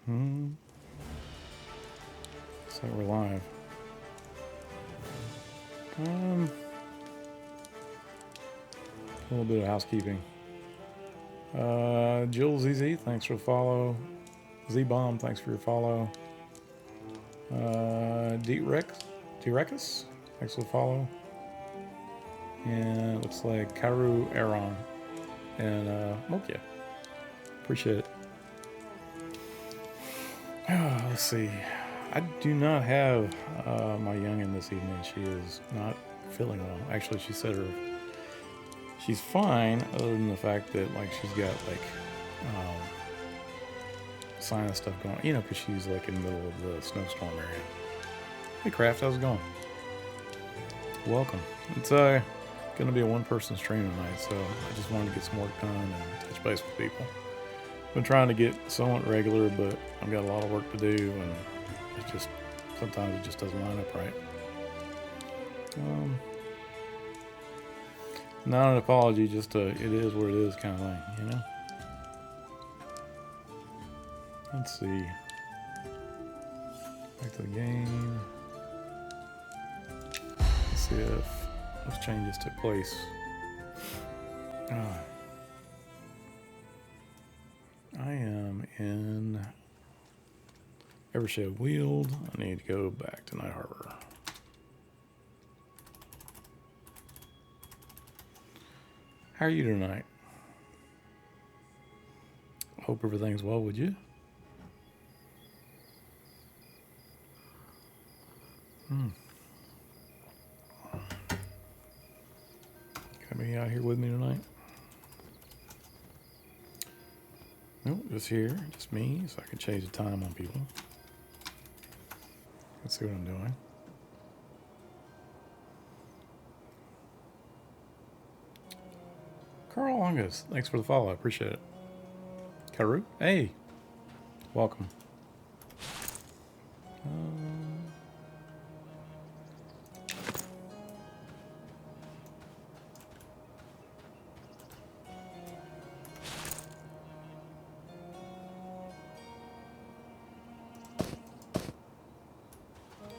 Looks like we're live. A little bit of housekeeping. Jill ZZ, thanks for the follow. Z-Bomb, thanks for your follow. D-Recus, thanks for the follow. And it looks like Karu Aaron and Mokia. Appreciate it. Let's see. I do not have my youngin this evening. She is not feeling well. Actually, she said she's fine, other than the fact that like she's got like sinus stuff going. You know, because she's like in the middle of the snowstorm area. Hey, Kraft, how's it going? Welcome. It's gonna be a one-person stream tonight, so I just wanted to get some work done and touch base with people. Been trying to get somewhat regular, but I've got a lot of work to do, and it's just sometimes it just doesn't line up right. Not an apology, just it is what it is kind of thing, you know. Let's see. Back to the game. Let's see if those changes took place. I am in Evershed Weald. I need to go back to Night Harbor. How are you tonight? Hope everything's well with you. Got me out here with me tonight? Nope, just here, just me, so I can change the time on people. Let's see what I'm doing. Carl Longus, thanks for the follow, I appreciate it. Karu, hey, welcome.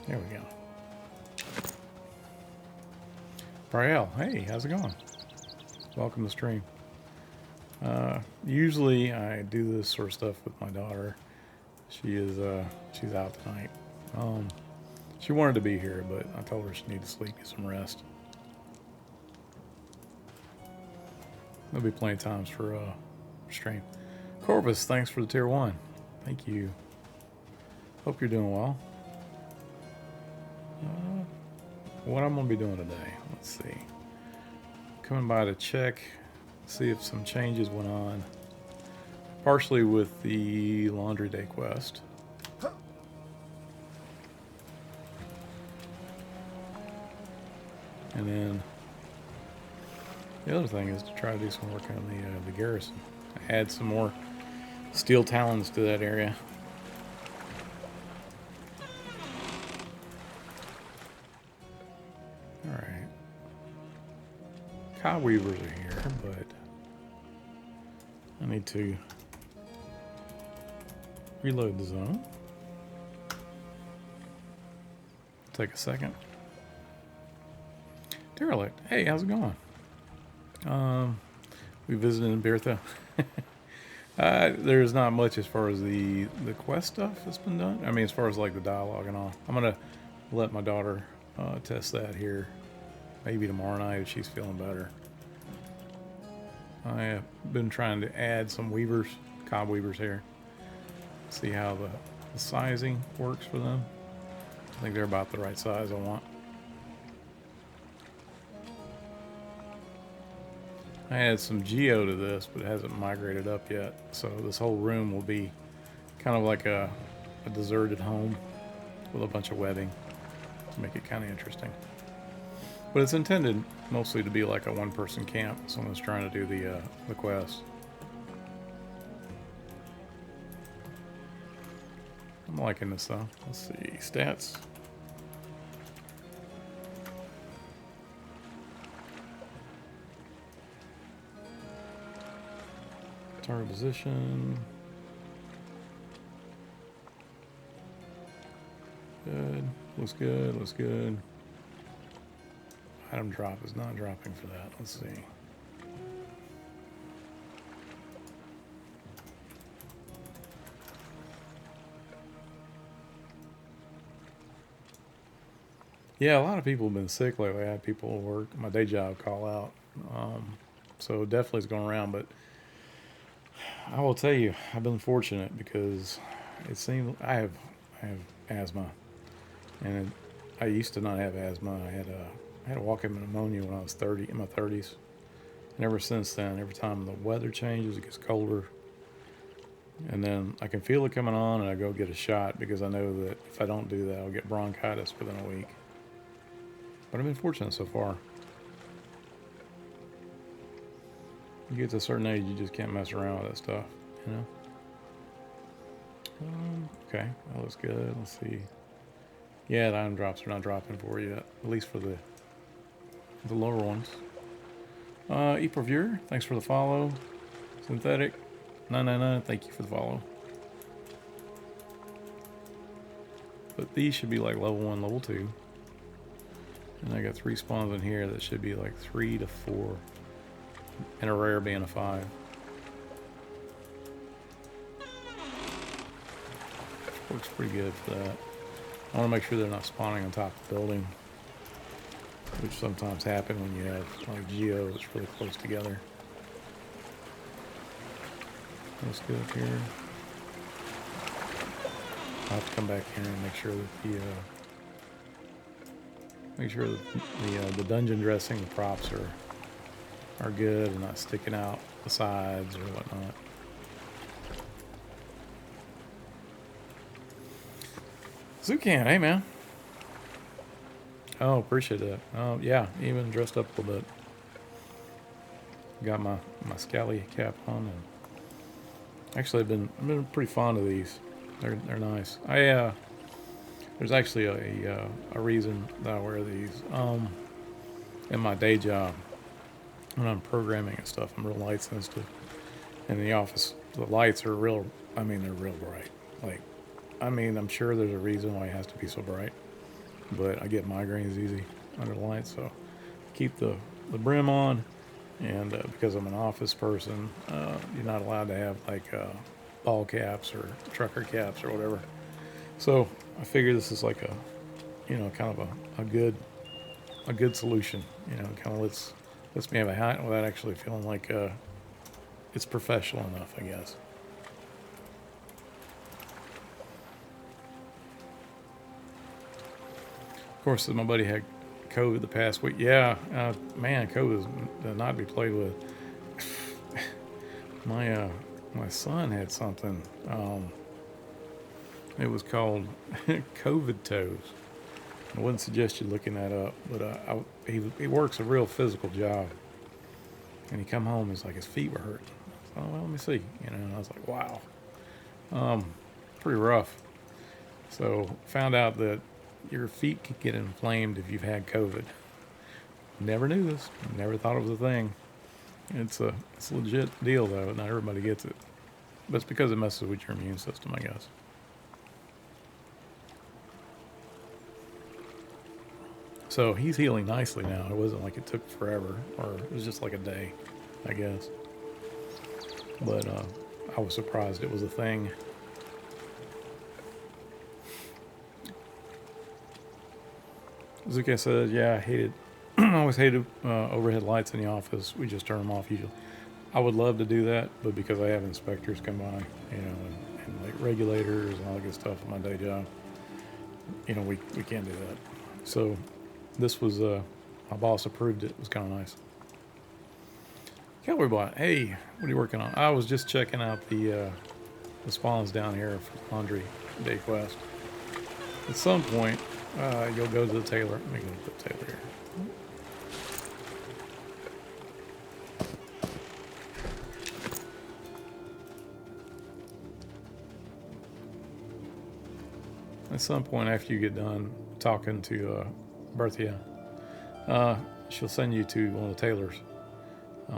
There we go. Brielle, hey, how's it going? Welcome to the stream. Usually I do this sort of stuff with my daughter. She's out tonight. She wanted to be here, but I told her she needed to sleep, get some rest. There'll be plenty of times for stream. Corvus, thanks for the tier 1. Thank you. Hope you're doing well. What I'm going to be doing today, let's see. Coming by to check, see if some changes went on. Partially with the laundry day quest. And then the other thing is to try to do some work on the garrison. Add some more steel talons to that area. Alright. Cow weavers are here, but I need to reload the zone. Take a second. Derelict, hey, how's it going? We visited in Bertha. There's not much as far as the quest stuff that's been done. I mean, as far as like the dialogue and all. I'm gonna let my daughter test that here, maybe tomorrow night if she's feeling better. I have been trying to add some weavers, cob weavers here. See how the sizing works for them. I think they're about the right size I want. I added some geo to this, but it hasn't migrated up yet. So this whole room will be kind of like a deserted home with a bunch of webbing to make it kind of interesting. But it's intended mostly to be like a one-person camp. Someone's trying to do the quest. I'm liking this though. Let's see, stats. Target position. Looks good. Looks good. Item drop is not dropping for that. Let's see. Yeah, a lot of people have been sick lately. I had people at work, my day job, call out. So definitely it's going around. But I will tell you, I've been fortunate because it seems I have asthma, and I used to not have asthma. I had a walk-in pneumonia when I was 30 in my 30s, and ever since then, every time the weather changes, it gets colder, and then I can feel it coming on, and I go get a shot because I know that if I don't do that, I'll get bronchitis within a week. But I've been fortunate so far. You get to a certain age, you just can't mess around with that stuff, you know? Okay, that looks good. Let's see. Yeah, the item drops are not dropping for you yet, at least for the lower ones. ePreviewer, thanks for the follow. Synthetic 999, thank you for the follow. But these should be like level 1, level 2. And I got 3 spawns in here that should be like 3 to 4. And a rare being a 5. Works pretty good for that. I want to make sure they're not spawning on top of the building, which sometimes happen when you have like geo that's really close together. Looks good here. I'll have to come back here and make sure that the dungeon dressing, the props are good and not sticking out the sides or whatnot. Zucan, hey man. Oh, appreciate that. Oh yeah, even dressed up a little bit. Got my scally cap on, and actually I've been pretty fond of these. They're nice. There's actually a reason that I wear these. In my day job, when I'm programming and stuff, I'm real light sensitive. In the office, the lights are real. I mean, they're real bright. I'm sure there's a reason why it has to be so bright, but I get migraines easy under the lights, so keep the brim on. And because I'm an office person, you're not allowed to have like ball caps or trucker caps or whatever. So I figure this is like kind of a good solution. Kind of lets me have a hat without actually feeling like it's professional enough, I guess. Of course, my buddy had COVID the past week. Yeah, man, COVID is not to be played with. My son had something. It was called COVID toes. I wouldn't suggest you looking that up, but he works a real physical job, and he come home, it's like his feet were hurting. Oh, well, let me see. And I was like, wow, pretty rough. So found out that your feet can get inflamed if you've had COVID. Never knew this. Never thought it was a thing. It's a legit deal though. Not everybody gets it, but it's because it messes with your immune system, I guess. So he's healing nicely now. It wasn't like it took forever, or it was just like a day, I guess. But I was surprised it was a thing. Zuka said, yeah, I always hated overhead lights in the office. We just turn them off usually. I would love to do that, but because I have inspectors come by, and like regulators and all that good stuff at my day job, we can't do that. So this was, my boss approved it. It was kind of nice. Cowboy Bot, hey, what are you working on? I was just checking out the spawns down here for Laundry Day Quest. At some point, you'll go to the tailor. Let me go to the tailor here. At some point after you get done talking to Berthia, she'll send you to one of the tailors.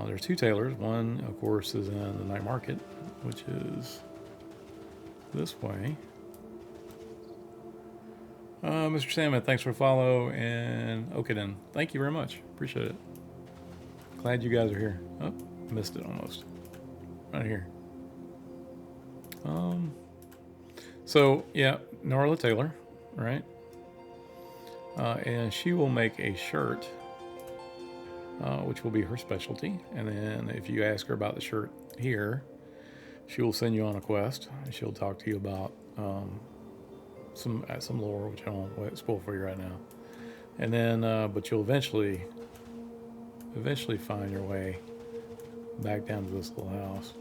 There's 2 tailors. One, of course, is in the night market, which is this way. Mr. Salmon, thanks for the follow. And okay then. Thank you very much. Appreciate it. Glad you guys are here. Oh, missed it almost. Right here. So yeah, Norla Taylor, right? And she will make a shirt, which will be her specialty. And then if you ask her about the shirt here, she will send you on a quest. And she'll talk to you about some lore, which I won't spoil for you right now. And then, but you'll eventually find your way back down to this little house.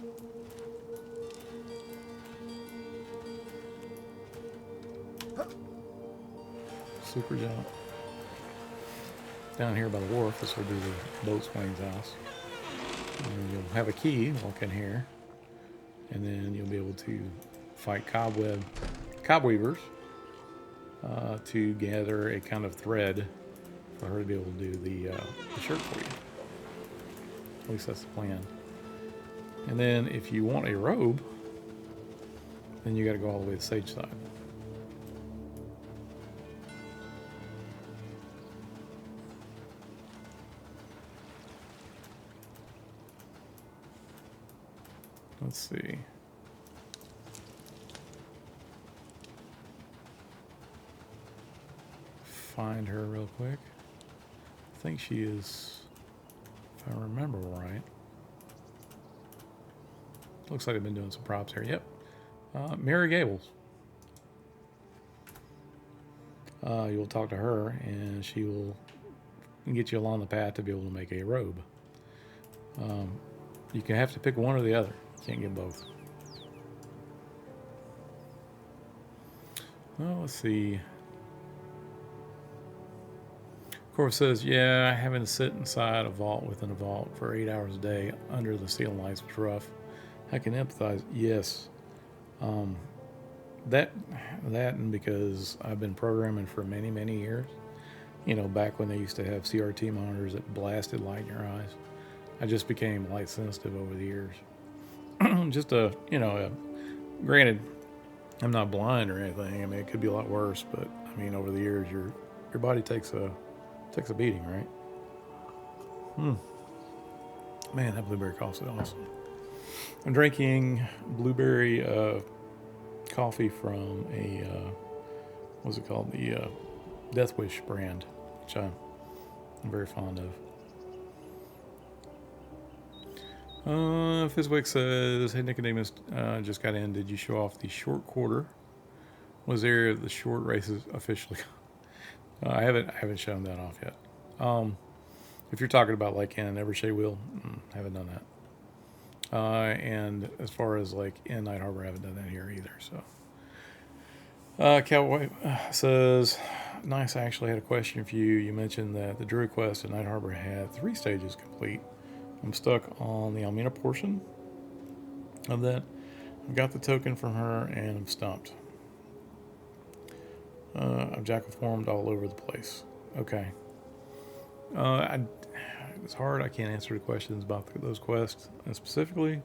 Super jump. Down here by the wharf, this will be the boatswain's house. And you'll have a key, walk in here, and then you'll be able to fight cobweavers to gather a kind of thread for her to be able to do the shirt for you. At least that's the plan. And then if you want a robe, then you got to go all the way to Sage Side. Let's see. Find her real quick. I think she is, if I remember right. Looks like I've been doing some props here. Yep. Mary Gables. You'll talk to her and she will get you along the path to be able to make a robe. You can have to pick one or the other. You can't get both. Well, let's see. Corv says, yeah, having to sit inside a vault within a vault for 8 hours a day under the ceiling lights was rough. I can empathize. Yes. That and because I've been programming for many, many years. You know, back when they used to have CRT monitors that blasted light in your eyes. I just became light sensitive over the years. Granted, I'm not blind or anything. I mean, it could be a lot worse, but I mean, over the years, your body takes a beating, right? Man, that blueberry coffee is awesome. I'm drinking blueberry coffee from a what's it called? The Death Wish brand, which I'm very fond of. Fizwick says, hey Nicodemus, just got in. Did you show off the short quarter? Was there the short races officially? I haven't shown that off yet. If you're talking about like in Evershay Wheel, haven't done that. And as far as like in Night Harbor, I haven't done that here either. So, Cowboy says, nice. I actually had a question for you. You mentioned that the Druid quest in Night Harbor had 3 stages complete. I'm stuck on the Almina portion of that. I've got the token from her and I'm stumped. I've jack-of-formed all over the place. Okay. It's hard. I can't answer the questions about those quests specifically.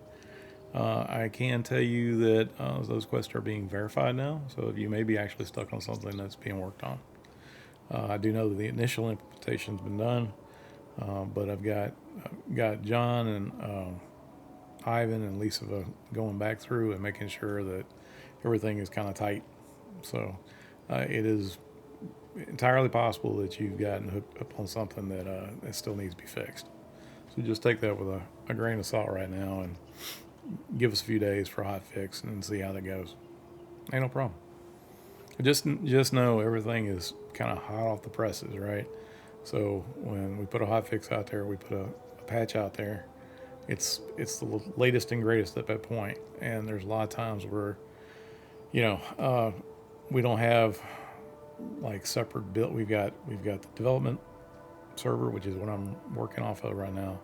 I can tell you that those quests are being verified now. So if you may be actually stuck on something that's being worked on. I do know that the initial implementation's been done. But I've got John and Ivan and Lisa going back through and making sure that everything is kind of tight. So it is entirely possible that you've gotten hooked up on something that still needs to be fixed. So just take that with a grain of salt right now and give us a few days for a hot fix and see how that goes. Ain't no problem. Just know everything is kind of hot off the presses, right? So when we put a hot fix out there, we put a patch out there, it's the latest and greatest at that point. And there's a lot of times where, we don't have like separate build. We've got the development server, which is what I'm working off of right now,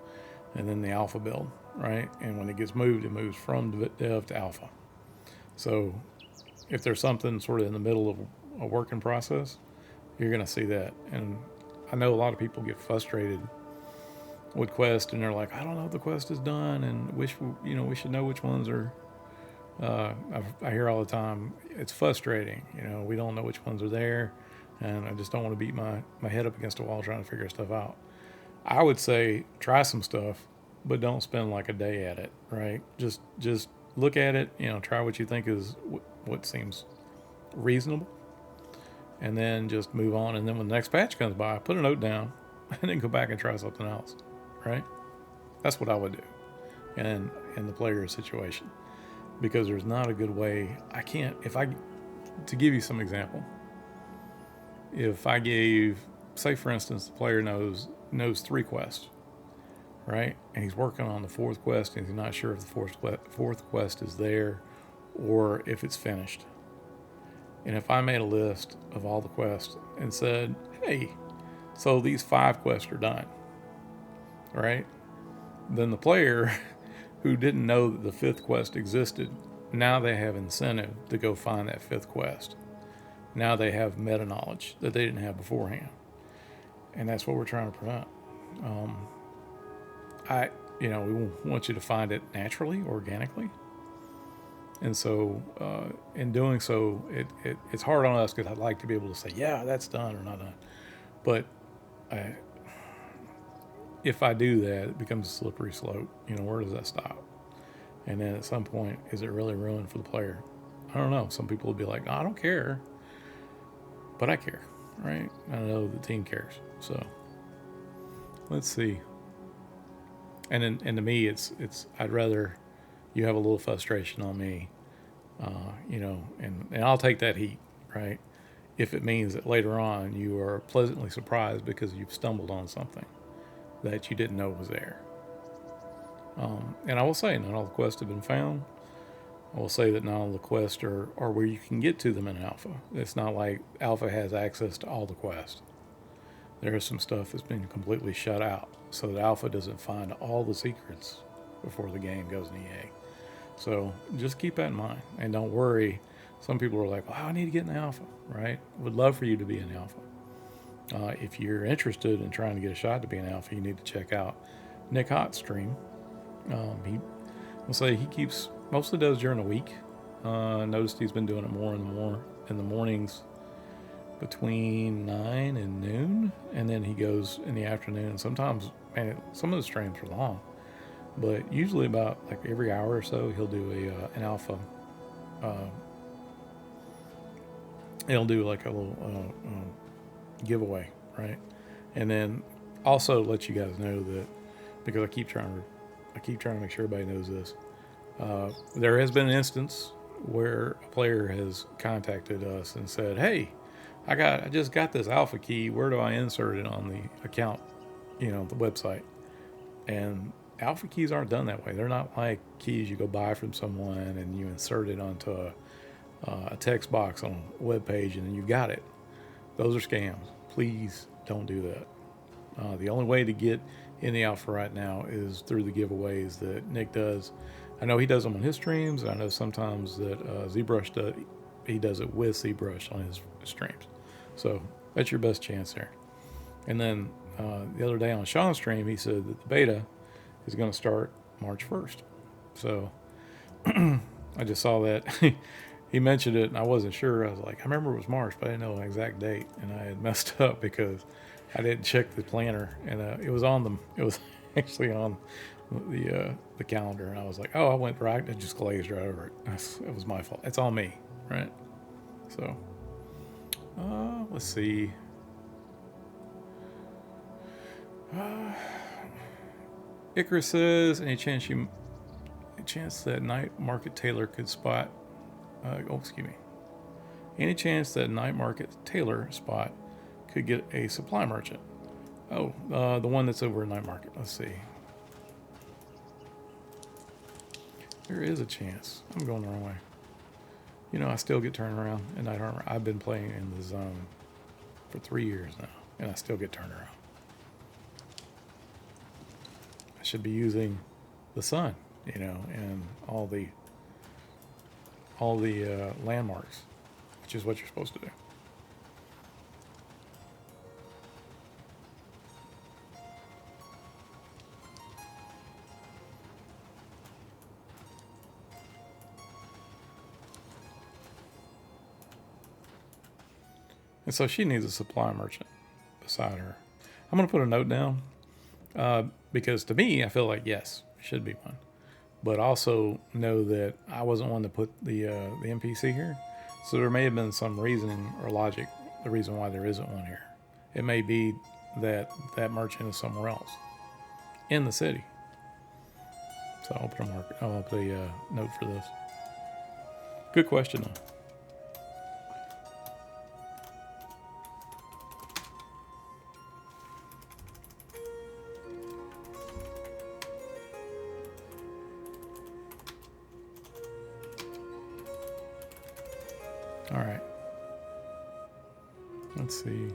and then the alpha build, right? And when it gets moved, it moves from dev to alpha. So if there's something sort of in the middle of a working process, you're going to see that. And I know a lot of people get frustrated with quest, and they're like, I don't know if the quest is done, and we should know which ones are. I hear all the time, it's frustrating. We don't know which ones are there. and I just don't want to beat my head up against a wall trying to figure stuff out. I would say try some stuff, but don't spend like a day at it, right? Just look at it, try what you think is what seems reasonable, and then just move on. And then when the next patch comes by, put a note down, and then go back and try something else, right? That's what I would do in the player situation, because there's not a good way. I can't, to give you some example, if I gave, say for instance, the player knows 3 quests, right? And he's working on the 4th quest, and he's not sure if the fourth quest is there or if it's finished. And if I made a list of all the quests and said, hey, so these 5 quests are done, right? Then the player who didn't know that the 5th quest existed, now they have incentive to go find that 5th quest. Now they have meta knowledge that they didn't have beforehand. And that's what we're trying to prevent. We want you to find it naturally, organically. And so, in doing so, it's hard on us because I'd like to be able to say, yeah, that's done or not done. But if I do that, it becomes a slippery slope. Where does that stop? And then at some point, is it really ruined for the player? I don't know. Some people will be like, I don't care. But I care, right? I know the team cares. So let's see. And to me, it's I'd rather you have a little frustration on me, and I'll take that heat, right? If it means that later on you are pleasantly surprised because you've stumbled on something that you didn't know was there. And I will say, not all the quests have been found. I will say that not all the quests are where you can get to them in alpha. It's not like alpha has access to all the quests. There is some stuff that's been completely shut out so that alpha doesn't find all the secrets before the game goes in EA. So just keep that in mind, and don't worry. Some people are like, I need to get in the alpha, right? Would love for you to be in the alpha. If you're interested in trying to get a shot to be in alpha, you need to check out Nick Hott's stream. He keeps mostly does during the week. Noticed he's been doing it more and more in the mornings between 9 and noon, and then he goes in the afternoon. Sometimes, some of the streams are long, but usually about like every hour or so he'll do an alpha. He'll do like a little giveaway, right? And then also let you guys know that, because I keep trying to make sure everybody knows this. There has been an instance where a player has contacted us and said, hey, I just got this alpha key. Where do I insert it on the account, the website? And alpha keys aren't done that way. They're not like keys you go buy from someone and you insert it onto a text box on a web page and then you got it. Those are scams. Please don't do that. The only way to get in the alpha right now is through the giveaways that Nick does. I know he does them on his streams. I know sometimes that ZBrush does. He does it with ZBrush on his streams. So that's your best chance there. And then the other day on Sean's stream, he said that the beta is going to start March 1st. So I just saw that. He mentioned it, and I wasn't sure. I was like, I remember it was March, but I didn't know an exact date. And I had messed up because I didn't check the planner, and it was on them. It was actually on the calendar, and I was like, I went right. I just glazed right over it. It was my fault. It's on me, right? So, let's see. Icarus says, any chance that night market tailor could spot? Any chance that night market tailor spot could get a supply merchant? The one that's over at night market. Let's see. There is a chance. I'm going the wrong way. I still get turned around in night armor. I've been playing in the zone for 3 years now, and I still get turned around. I should be using the sun, and all the landmarks, which is what you're supposed to do. And so she needs a supply merchant beside her. I'm going to put a note down because to me, I feel like, yes, should be one. But also know that I wasn't one to put the NPC here. So there may have been some reasoning or logic, the reason why there isn't one here. It may be that that merchant is somewhere else in the city. So I'll put a note for this. Good question, though. All right. Let's see.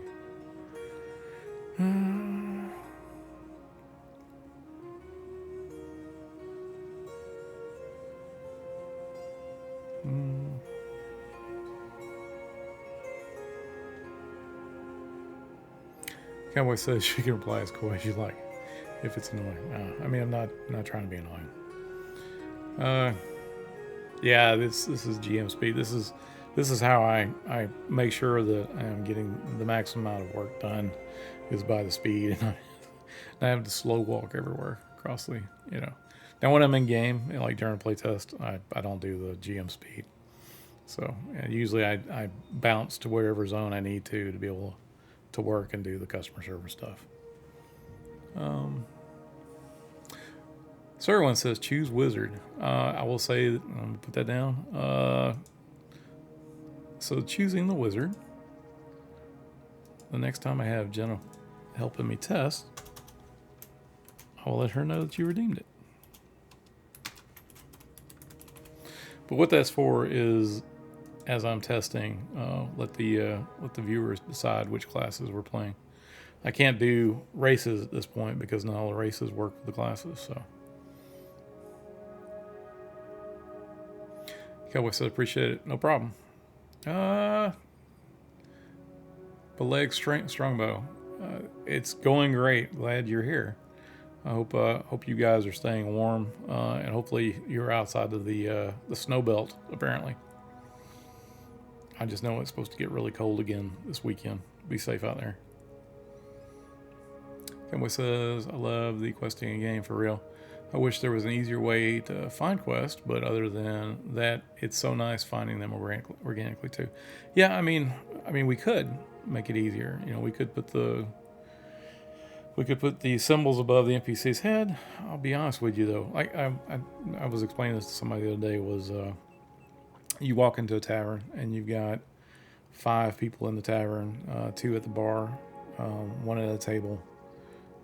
Cowboy says she can reply as coy as you like, if it's annoying. I mean, I'm not trying to be annoying. Yeah, this is GM speed. This is how I make sure that I'm getting the maximum amount of work done is by the speed, and I have to slow walk everywhere across the. Now when I'm in game, like during a playtest, I don't do the GM speed. So usually I bounce to whatever zone I need to be able to work and do the customer service stuff. Sir one says choose wizard. I will say, I'm gonna put that down. So choosing the wizard. The next time I have Jenna helping me test, I will let her know that you redeemed it. But what that's for is, as I'm testing, let the viewers decide which classes we're playing. I can't do races at this point because not all the races work with the classes. So, Cowboy said, "Appreciate it, no problem." Beleg Strongbow, it's going great. Glad you're here. I hope you guys are staying warm, and hopefully you're outside of the snow belt. Apparently. I just know it's supposed to get really cold again this weekend. Be safe out there. Cowboy says, I love the questing game for real. I wish there was an easier way to find quests, but other than that, it's so nice finding them organically too. Yeah, I mean, we could make it easier. We could put the symbols above the NPC's head. I'll be honest with you though. I was explaining this to somebody the other day. Was you walk into a tavern and you've got 5 people in the tavern, 2 at the bar, 1 at a table.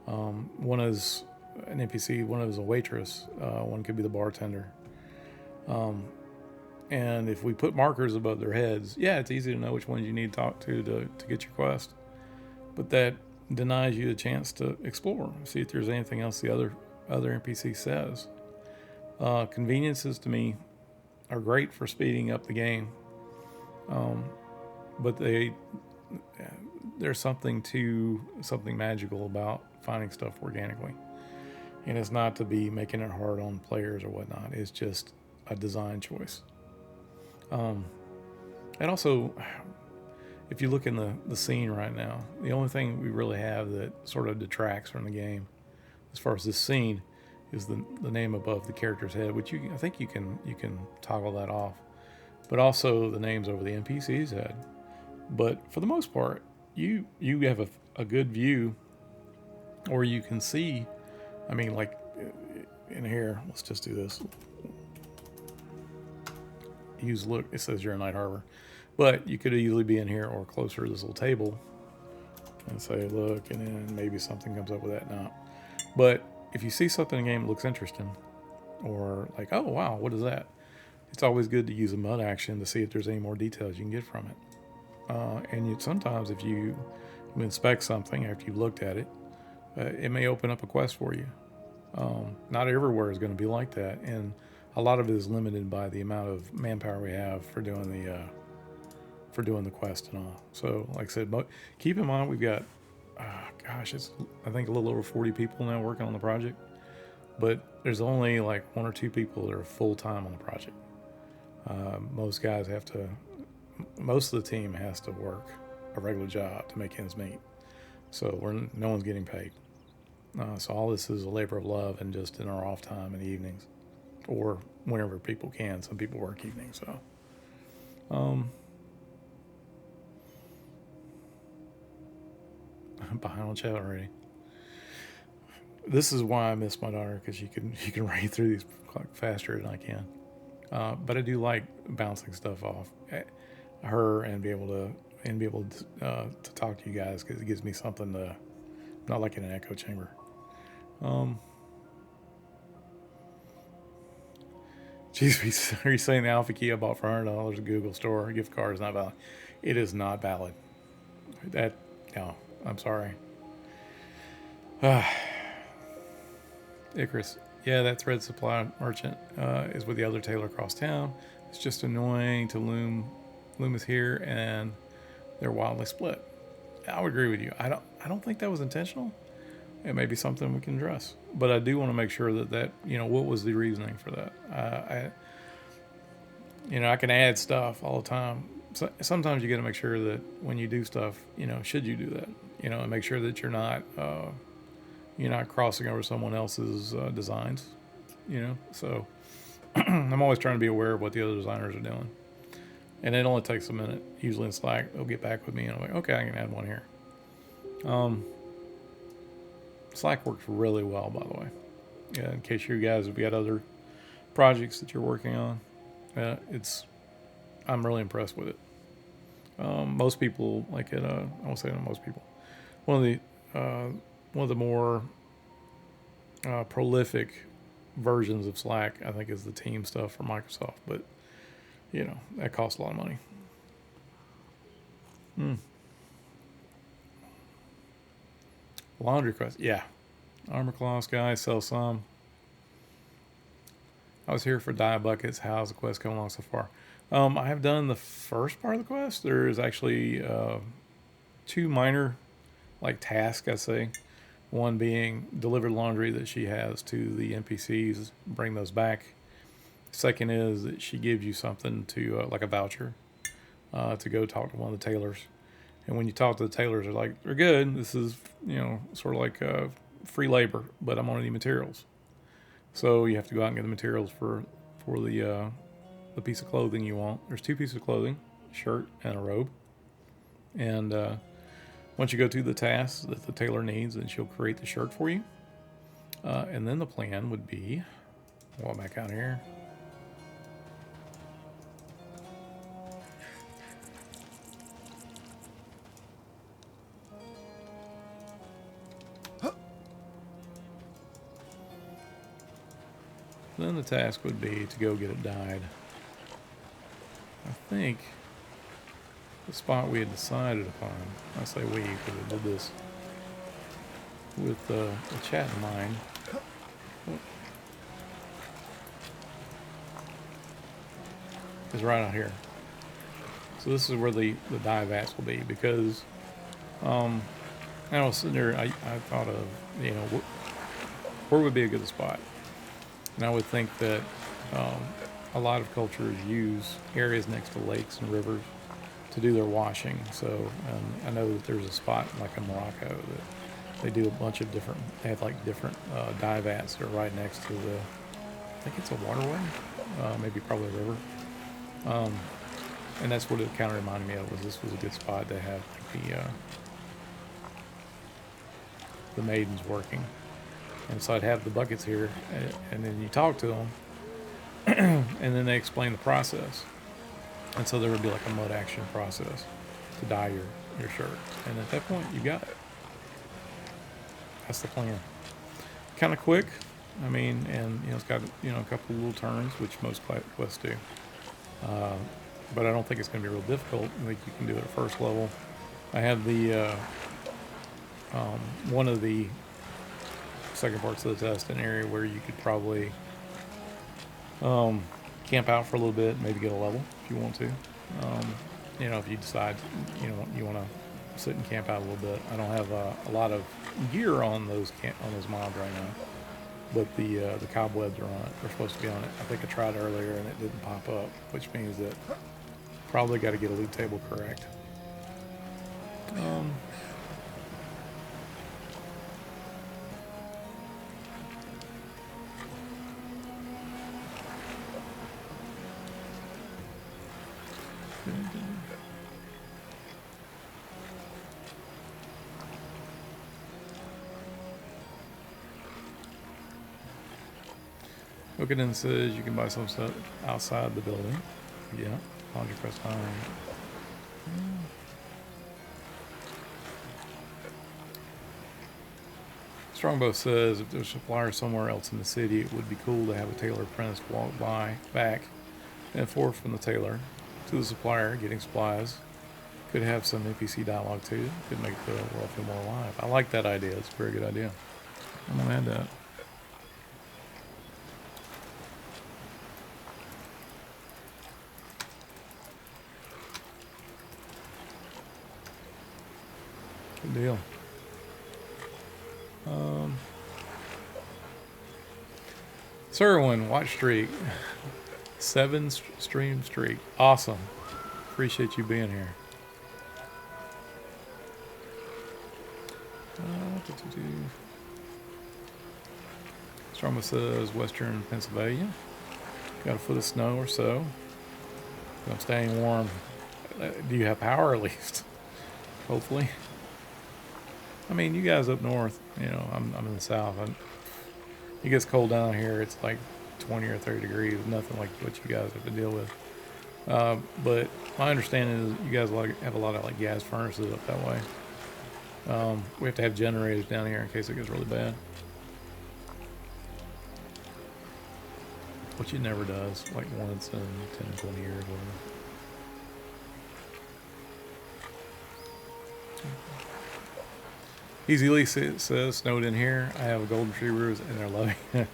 One is an NPC, one is a waitress, one could be the bartender. And if we put markers above their heads, yeah, it's easy to know which ones you need to talk to get your quest. But that denies you the chance to explore, see if there's anything else the other NPC says. Conveniences to me are great for speeding up the game, but there's something magical about finding stuff organically, and it's not to be making it hard on players or whatnot. It's just a design choice. And also, if you look in the scene right now, the only thing we really have that sort of detracts from the game, as far as this scene, is the name above the character's head, which I think you can toggle that off, but also the names over the NPC's head. But for the most part, you have a good view, or you can see. I mean, like in here, let's just do this. Use look. It says you're in Night Harbor, but you could easily be in here or closer to this little table and say look, and then maybe something comes up with that now. But if you see something in the game that looks interesting, or like, oh wow, what is that? It's always good to use a mud action to see if there's any more details you can get from it. And sometimes if you inspect something after you've looked at it, it may open up a quest for you. Not everywhere is going to be like that, and a lot of it is limited by the amount of manpower we have for doing the quest and all. So, like I said, but keep in mind we've got, it's I think a little over 40 people now working on the project, but there's only like 1 or 2 people that are full time on the project. Most of the team has to work a regular job to make ends meet. So no one's getting paid. So all this is a labor of love, and just in our off time in the evenings, or whenever people can. Some people work evenings, so. I'm behind on chat already. This is why I miss my daughter, because she can read through these faster than I can. But I do like bouncing stuff off her and be able to talk to you guys, because it gives me something to, not like in an echo chamber. Geez, are you saying the Alpha key I bought for $100 at Google Store gift card is not valid? It is not valid. No, I'm sorry. Icarus. Yeah, that thread supply merchant is with the other tailor across town. It's just annoying to Loom is here, and they're wildly split. I would agree with you. I don't think that was intentional. It may be something we can address, but I do want to make sure that what was the reasoning for that. I can add stuff all the time. So sometimes you got to make sure that when you do stuff, should you do that, and make sure that you're not crossing over someone else's designs, So I'm always trying to be aware of what the other designers are doing, and it only takes a minute. Usually in Slack, they'll get back with me, and I'm like, okay, I can add one here. Slack works really well, by the way. Yeah, in case you guys have got other projects that you're working on, I'm really impressed with it. Most people like it. I won't say most people. One of the more prolific versions of Slack, I think, is the team stuff for Microsoft, but that costs a lot of money. Laundry quest, yeah. Armor Claws guy, sell some. I was here for dye buckets. How's the quest coming along so far? I have done the first part of the quest. There's actually 2 minor, tasks, I say. One being deliver laundry that she has to the NPCs, bring those back. Second is that she gives you something to, like a voucher, to go talk to one of the tailors. And when you talk to the tailors, they're like, they're good. This is, sort of like free labor, but I'm going to need materials. So you have to go out and get the materials for the piece of clothing you want. There's 2 pieces of clothing, a shirt and a robe. And once you go to the tasks that the tailor needs, then she'll create the shirt for you. And then the plan would be, walk back out here. Then the task would be to go get it dyed. I think the spot we had decided upon, I say we, because I did this with the chat in mind. Is right out here. So this is where the dye vats will be, because I was sitting there, I thought of, where would be a good spot? And I would think that a lot of cultures use areas next to lakes and rivers to do their washing. So I know that there's a spot like in Morocco that they do a bunch of different, they have different dye vats that are right next to I think it's a waterway, probably a river. And that's what it kind of reminded me of, was this was a good spot to have the maidens working. And so I'd have the buckets here, and then you talk to them, and then they explain the process. And so there would be like a mud action process to dye your shirt. And at that point, you got it. That's the plan. Kind of quick. I mean, and it's got a couple of little turns, which most quests do. But I don't think it's going to be real difficult. I think you can do it at first level. I have the one of the second parts of the test, an area where you could probably camp out for a little bit, maybe get a level if you want to. If you decide you want to sit and camp out a little bit. I don't have a lot of gear on those mobs right now, but the cobwebs are on it. They're supposed to be on it. I think I tried earlier and it didn't pop up, which means that probably got to get a loot table correct. Um, Look says you can buy some stuff outside the building. Yeah, laundry press time. Strongbow says if there's a supplier somewhere else in the city, it would be cool to have a tailor apprentice walk back and forth from the tailor to the supplier getting supplies. Could have some NPC dialogue too. Could make the world feel more alive. I like that idea. It's a very good idea. I'm gonna add that. Good deal. Serwin, watch streak. 7 stream streak. Awesome. Appreciate you being here. Stroma says Western Pennsylvania. Got a foot of snow or so. I'm staying warm. Do you have power at least? Hopefully. I mean, you guys up north, you know, I'm in the south. It gets cold down here. It's like 20 or 30 degrees. Nothing like what you guys have to deal with. But my understanding is you guys have a lot of like gas furnaces up that way. We have to have generators down here in case it gets really bad. Which it never does, like once in 10, 20 years, whatever. Easy Lee says, snowed in here. I have a golden retrievers and they're loving it.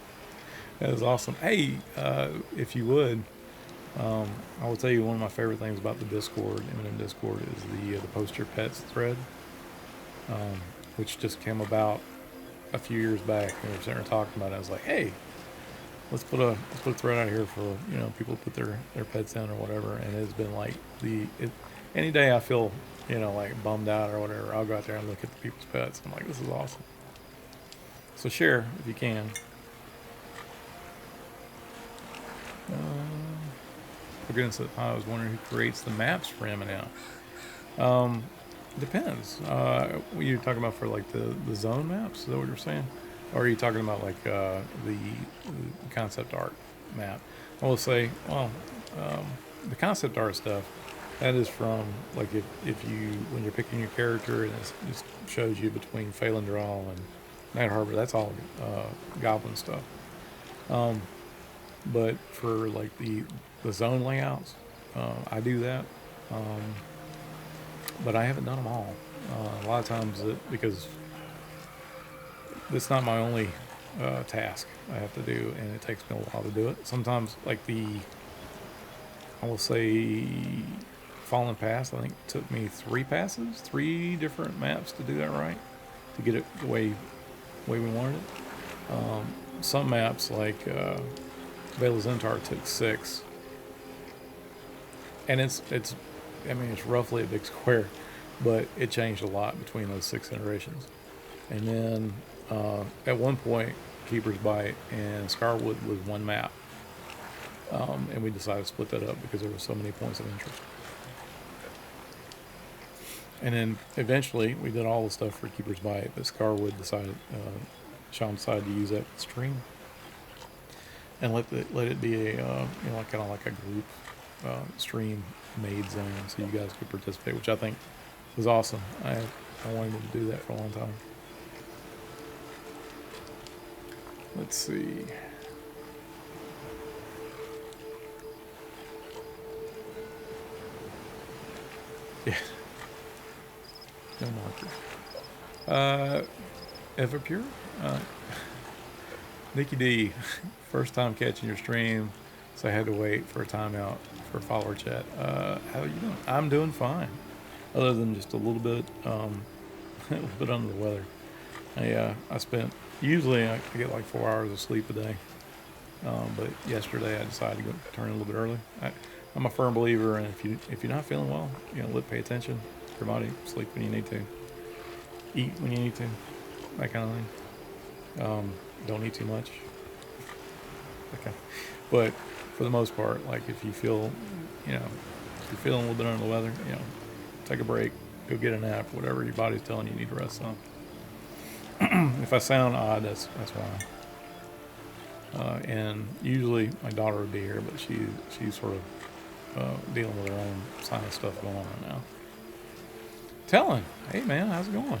That is awesome. Hey, if you would, I will tell you one of my favorite things about the Discord, M&M Discord, is the Post Your Pets thread, which just came about a few years back. And we were sitting there talking about it. I was like, hey, let's put a thread out here for, you know, people to put their pets in or whatever. And it's been like any day I feel, you know, like bummed out or whatever, I'll go out there and look at the people's pets. I'm like, this is awesome. So share if you can. For goodness sake, I was wondering who creates the maps for M&M. Depends. You're talking about for like the zone maps? Is that what you're saying? Or are you talking about like the concept art map? I will say, well, the concept art stuff, that is from like if you when you're picking your character and it just shows you between Phelandraw and Night Harbor, that's all goblin stuff. But for like the zone layouts, I do that. But I haven't done them all. A lot of times because it's not my only task I have to do, and it takes me a while to do it. Sometimes, like I will say, Fallen Pass, I think took me 3 different maps to do that right, to get it the way we wanted it. Some maps, like Vale of Zentar, took 6, and it's roughly a big square, but it changed a lot between those 6 iterations. And then at one point, Keeper's Bite and Scarwood was one map, and we decided to split that up because there were so many points of interest. And then eventually we did all the stuff for Keeper's Bite, but Scarwood Sean decided to use that stream and let it be a kind of like a group stream made zone, so you guys could participate, which I think was awesome. I wanted to do that for a long time. Let's see. Yeah. No marker. Everpure? Nikki D, first time catching your stream, so I had to wait for a timeout for follower chat. How are you doing? I'm doing fine, other than just a little bit under the weather. Usually I get like 4 hours of sleep a day, but yesterday I decided to turn a little bit early. I'm a firm believer, and if you're not feeling well, pay attention. your body. Sleep when you need to. Eat when you need to. That kind of thing. Don't eat too much. Okay. But for the most part, like if you feel, if you're feeling a little bit under the weather, take a break, go get a nap, whatever your body's telling you need to rest on. If I sound odd, that's why. And usually my daughter would be here, but she's sort of dealing with her own sinus stuff going on right now. Tellin', hey man, how's it going?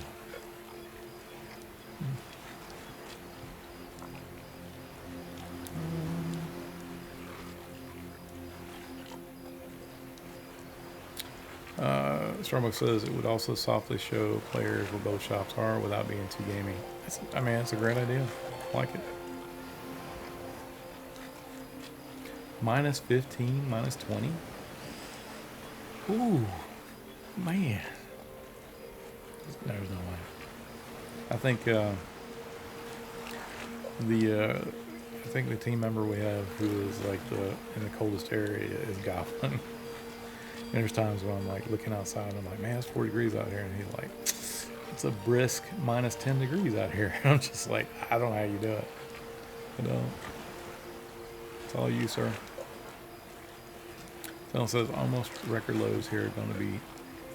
Starbucks says it would also softly show players where both shops are without being too gamey. It's a great idea. I like it. Minus 15, minus 20. Ooh, man. There's no way. I think the team member we have who is like in the coldest area is Goblin. And there's times when I'm like looking outside and I'm like, man, it's 4 degrees out here, and he's like, it's a brisk minus 10 degrees out here. And I'm just like, I don't know how you do it. It's all you, sir. Someone says almost record lows here are going to be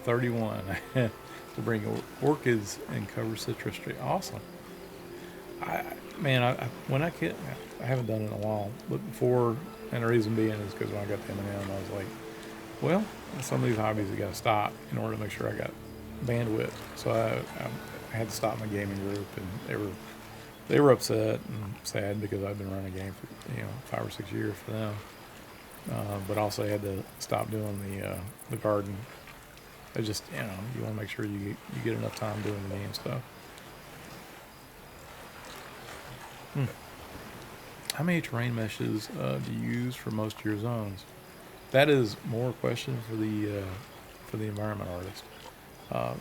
31 to bring orchids and cover citrus tree. Awesome. I haven't done it in a while, but before, and the reason being is because when I got the M&M, I was like, well, some of these hobbies I got to stop in order to make sure I got bandwidth. So I had to stop my gaming group, and they were upset and sad because I've been running a game for 5 or 6 years for them. But also I had to stop doing the garden. I just you want to make sure you get enough time doing the game stuff. How many terrain meshes do you use for most of your zones? That is more a question for the environment artist.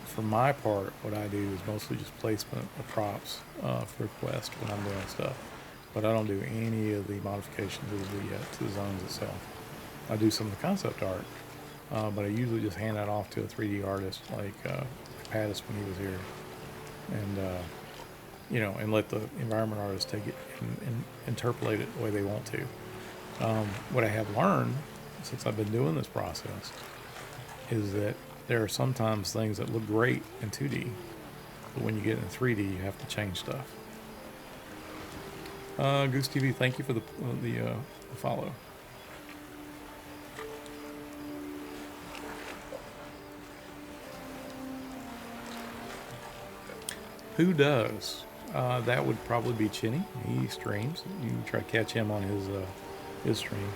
For my part, what I do is mostly just placement of props for Quest when I'm doing stuff. But I don't do any of the modifications to the zones itself. I do some of the concept art, but I usually just hand that off to a 3D artist like Pattis when he was here, and let the environment artist take it and interpolate it the way they want to. What I have learned since I've been doing this process is that there are sometimes things that look great in 2D, but when you get in 3D, you have to change stuff. Goose TV, thank you for the follow. Who does? That would probably be Chinny. He streams. You can try to catch him on his stream.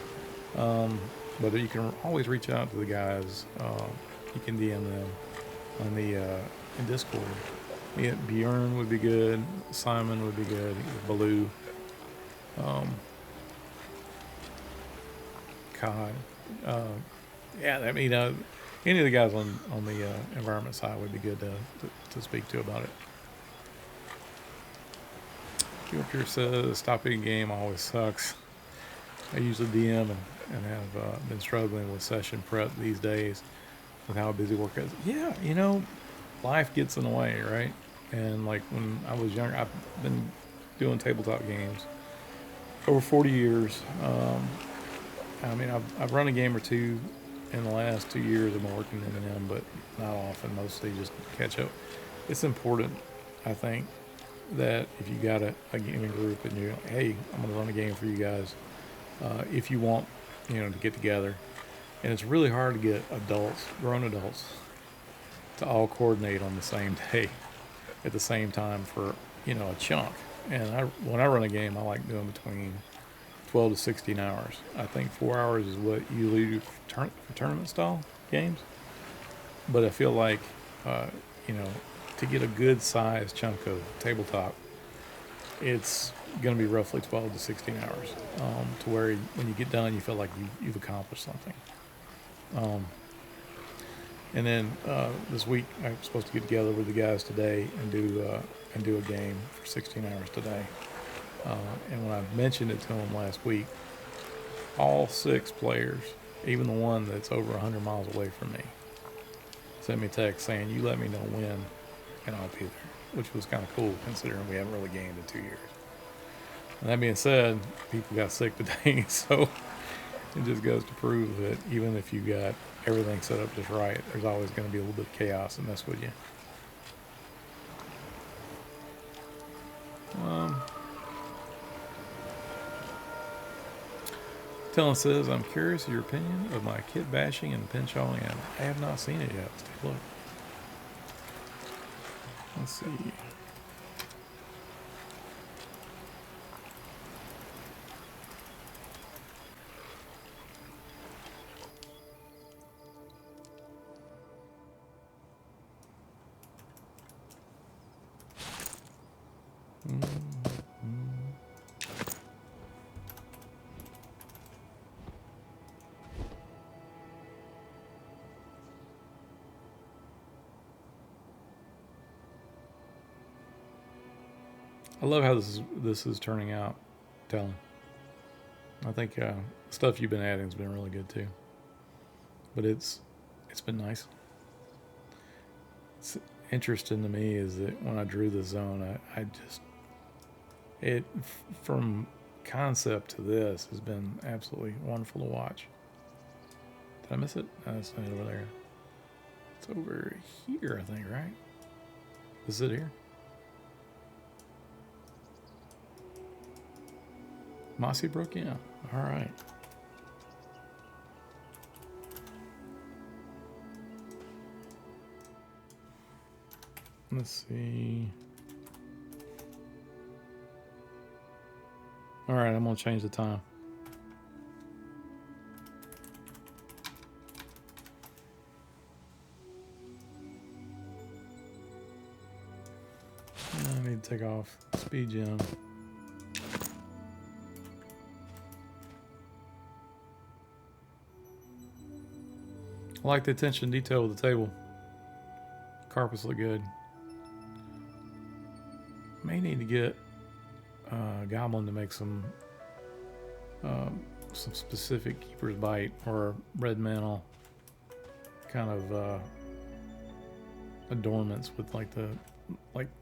But you can always reach out to the guys. You can DM them on in Discord. Yeah, Bjorn would be good. Simon would be good. Baloo. Kai. Any of the guys on the environment side would be good to speak to about it. Joker says, stop eating game always sucks. I usually DM and have been struggling with session prep these days with how busy work is. Yeah, life gets in the way, right? And like when I was younger, I've been doing tabletop games over 40 years. I've run a game or two in the last 2 years. I've been working in them, but not often, mostly just catch up. It's important, I think, that if you got a gaming group and you're like, hey, I'm going to run a game for you guys, if you want, to get together. And it's really hard to get grown adults, to all coordinate on the same day at the same time for, a chunk. And when I run a game, I like doing between 12 to 16 hours. I think 4 hours is what you leave for tournament style games. But I feel like, to get a good size chunk of tabletop, it's going to be roughly 12 to 16 hours, to where when you get done, you feel like you've accomplished something. And then this week, I'm supposed to get together with the guys today and do a game for 16 hours today. And when I mentioned it to them last week, all 6 players, even the one that's over 100 miles away from me, sent me a text saying, "You let me know when, and I'll be there," which was kind of cool considering we haven't really gamed in 2 years. And that being said, people got sick today, so it just goes to prove that even if you got everything set up just right, there's always going to be a little bit of chaos that mess with you. Dylan says, "I'm curious your opinion of my kit bashing and pinchawing, and I have not seen it yet. Let's take a look. Let's see. I love how this is turning out, Dylan. I think stuff you've been adding has been really good too. But it's been nice. It's interesting to me is that when I drew the zone, I just from concept to this has been absolutely wonderful to watch. Did I miss it? No, it's not over there. It's over here, I think, right? Is it here? Mossy Brook, yeah. All right. Let's see. All right, I'm gonna change the time. I need to take off speed gem. I like the attention to detail of the table. Carpets look good. May need to get Goblin to make some specific keeper's bite or red mantle kind of adornments with like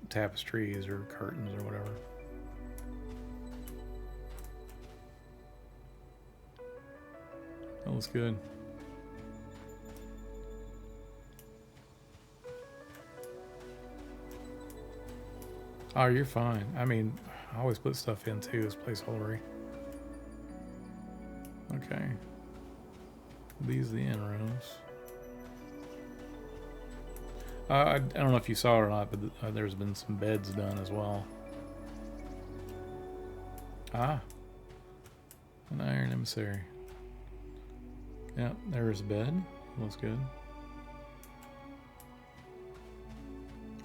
tapestries or curtains or whatever. That looks good. Oh, you're fine. I mean, I always put stuff in too as placeholdery. Okay. These are the in rooms. I don't know if you saw it or not, but there's been some beds done as well. Ah. An iron emissary. Yeah, there's a bed. Looks good.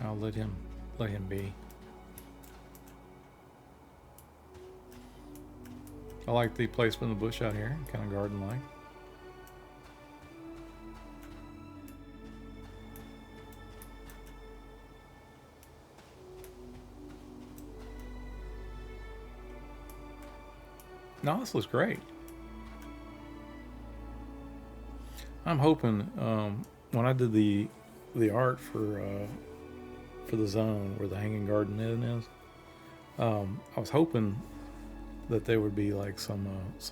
I'll let him be. I like the placement of the bush out here, kind of garden-like. No, this looks great. I'm hoping when I did the art for the zone where the hanging garden is, I was hoping that there would be like some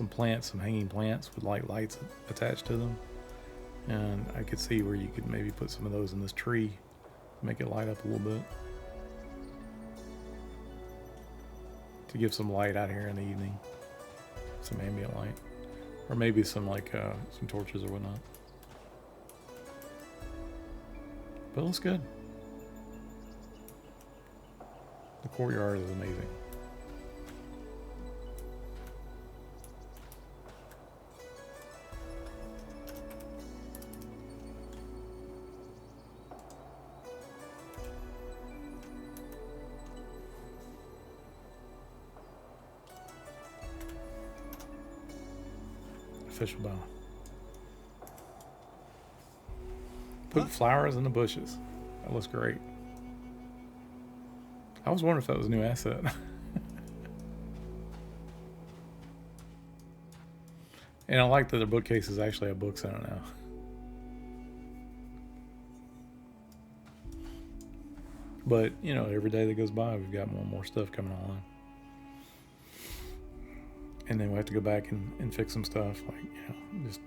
plants, some hanging plants with like lights attached to them, and I could see where you could maybe put some of those in this tree, make it light up a little bit, to give some light out here in the evening, some ambient light, or maybe some like some torches or whatnot. But it looks good. The courtyard is amazing. Official bow. Put flowers in the bushes. That looks great. I was wondering if that was a new asset. And I like that the bookcases actually have books in it now. But, every day that goes by, we've got more and more stuff coming online. And then we have to go back and fix some stuff, like, just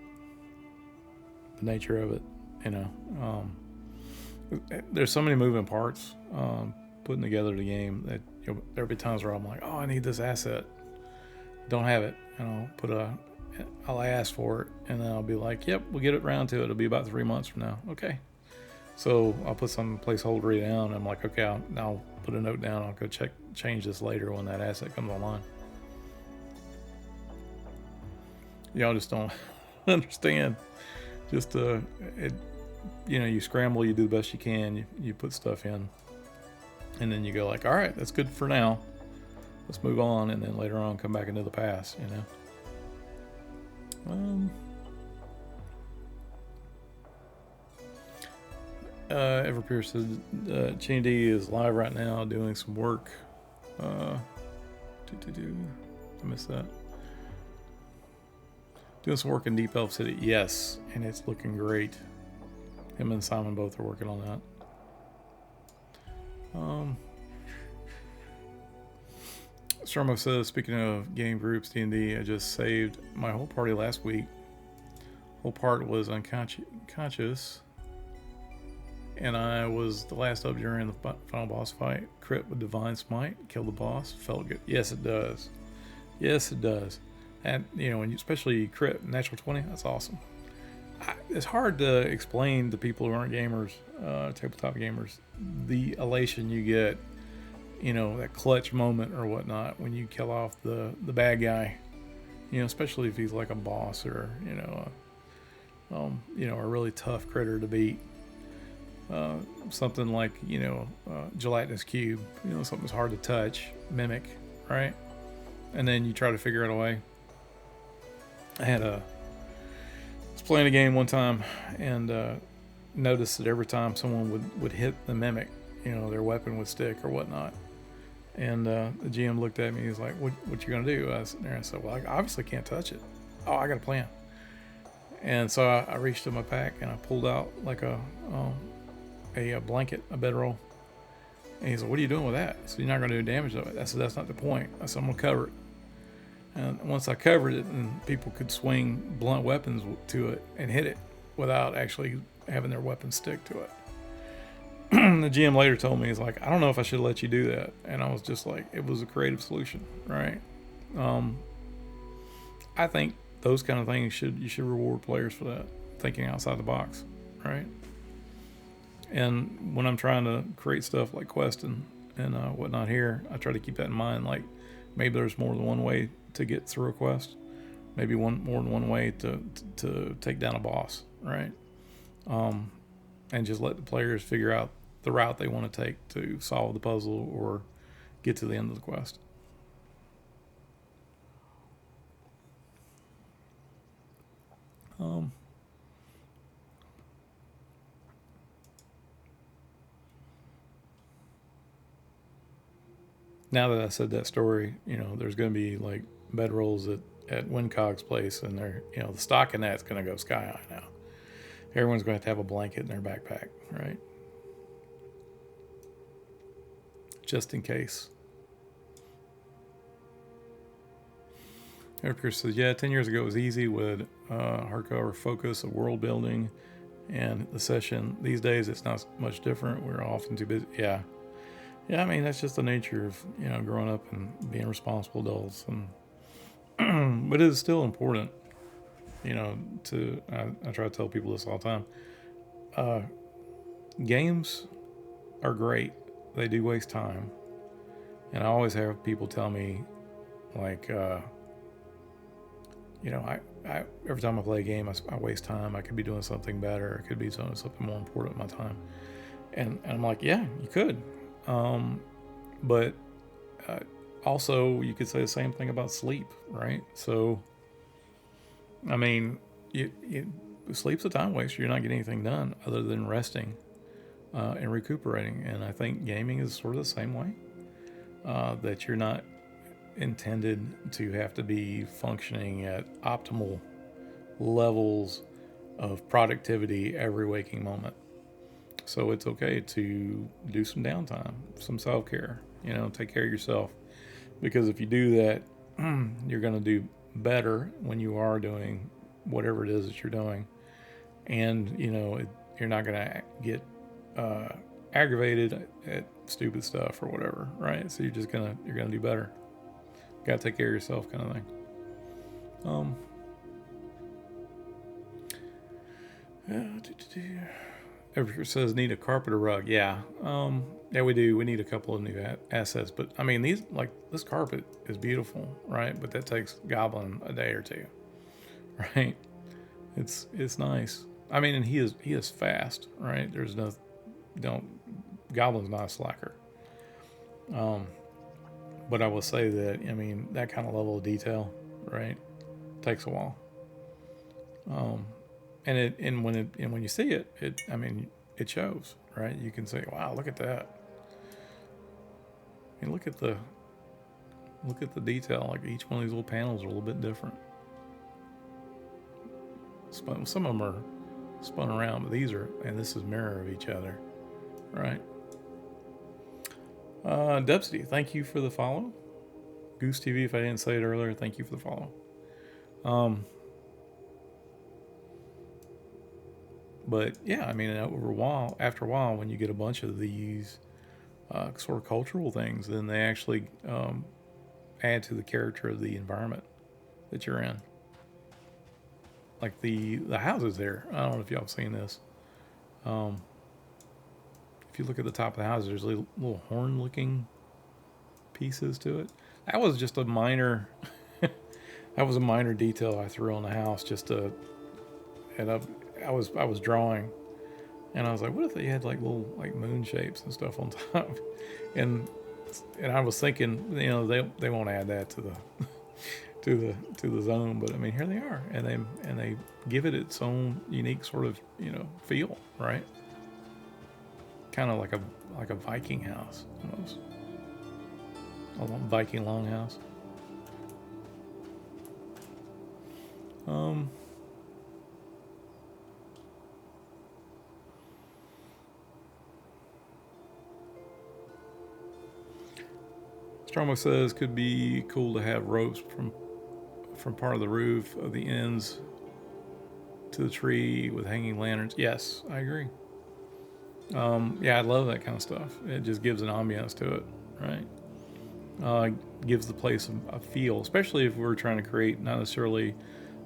the nature of it, There's so many moving parts putting together the game that there'll be times where I'm like, oh, I need this asset. Don't have it. And I'll ask for it, and then I'll be like, yep, we'll get it round to it. It'll be about 3 months from now. Okay. So I'll put some placeholder down. And I'm like, okay, I'll put a note down. I'll go change this later when that asset comes online. Y'all just don't understand. Just you scramble, you do the best you can, you put stuff in, and then you go like, all right, that's good for now. Let's move on, and then later on come back into the past. Everpure said Chindy is live right now doing some work. I missed that. Doing some work in Deep Elf City. Yes, and it's looking great. Him and Simon both are working on that. Stormo says, speaking of game groups, D&D, I just saved my whole party last week. Whole part was unconscious. And I was the last up during the final boss fight. Crit with Divine Smite. Killed the boss. Felt good. Yes, it does. Yes, it does. And, when you especially crit natural 20, that's awesome. It's hard to explain to people who aren't gamers, tabletop gamers, the elation you get, that clutch moment or whatnot when you kill off the bad guy, especially if he's like a boss or, a really tough critter to beat. Something like, gelatinous cube, something that's hard to touch, mimic, right? And then you try to figure out a way. I was playing a game one time and noticed that every time someone would hit the mimic, their weapon would stick or whatnot. And the GM looked at me and he was like, what you gonna do? I was sitting there and I said, well, I obviously can't touch it. Oh, I got a plan. And so I reached in my pack and I pulled out like a blanket, a bedroll. And he said, what are you doing with that? So you're not gonna do damage to it. I said, that's not the point. I said, I'm gonna cover it. And once I covered it, and people could swing blunt weapons to it and hit it without actually having their weapon stick to it. The GM later told me, he's like, I don't know if I should let you do that. And I was just like, it was a creative solution, right? I think those kind of things you should reward players for that, thinking outside the box, right? And when I'm trying to create stuff like Quest and whatnot here, I try to keep that in mind. Like, maybe there's more than one way to get through a quest. Maybe more than one way to take down a boss, right? And just let the players figure out the route they want to take to solve the puzzle or get to the end of the quest. Now that I said that story, there's going to be like bedrolls at Wincog's place, and they're, the stock in that's going to go sky high now. Everyone's going to have a blanket in their backpack, right? Just in case. Eric Pierce says, yeah, 10 years ago it was easy with hardcover focus of world building and the session. These days it's not much different. We're often too busy. Yeah, I mean, that's just the nature of, growing up and being responsible adults. And but it is still important, I try to tell people this all the time. Games are great. They do waste time. And I always have people tell me, like, I every time I play a game, I waste time. I could be doing something better. I could be doing something more important with my time. And I'm like, yeah, you could. But also, you could say the same thing about sleep, right? So, I mean, sleep's a time waster. You're not getting anything done other than resting and recuperating. And I think gaming is sort of the same way. That you're not intended to have to be functioning at optimal levels of productivity every waking moment. So it's okay to do some downtime, some self-care, take care of yourself. Because if you do that, you're going to do better when you are doing whatever it is that you're doing. And, you're not going to get aggravated at stupid stuff or whatever, right? So you're going to do better. Got to take care of yourself, kind of thing. Everett says need a carpet or rug. Yeah, yeah, we do. We need a couple of new assets, but I mean, this carpet is beautiful, right? But that takes Goblin a day or two, right? It's nice. I mean, and he is fast, right? Goblin's not a slacker. But I will say that, I mean, that kind of level of detail, right, takes a while. And when you see it, it shows, right? You can say, wow, look at that. And look at the detail. Like each one of these little panels are a little bit different. Some of them are spun around, but this is mirror of each other, right? Dubsity, thank you for the follow. Goose TV, if I didn't say it earlier, thank you for the follow. But yeah, I mean, after a while, when you get a bunch of these sort of cultural things, then they actually add to the character of the environment that you're in. Like the houses there. I don't know if y'all have seen this. If you look at the top of the houses, there's little horn-looking pieces to it. That was just a minor. That was a minor detail I threw on the house and I was drawing, and I was like, what if they had like little like moon shapes and stuff on top? And I was thinking, they won't add that to the to the zone, but I mean, here they are, and they give it its own unique sort of feel, right? Kind of like a Viking house almost, a Viking longhouse. Stromo says could be cool to have ropes from part of the roof of the ends to the tree with hanging lanterns. Yes, I agree. Yeah, I love that kind of stuff. It just gives an ambiance to it, right? Gives the place a feel, especially if we're trying to create not necessarily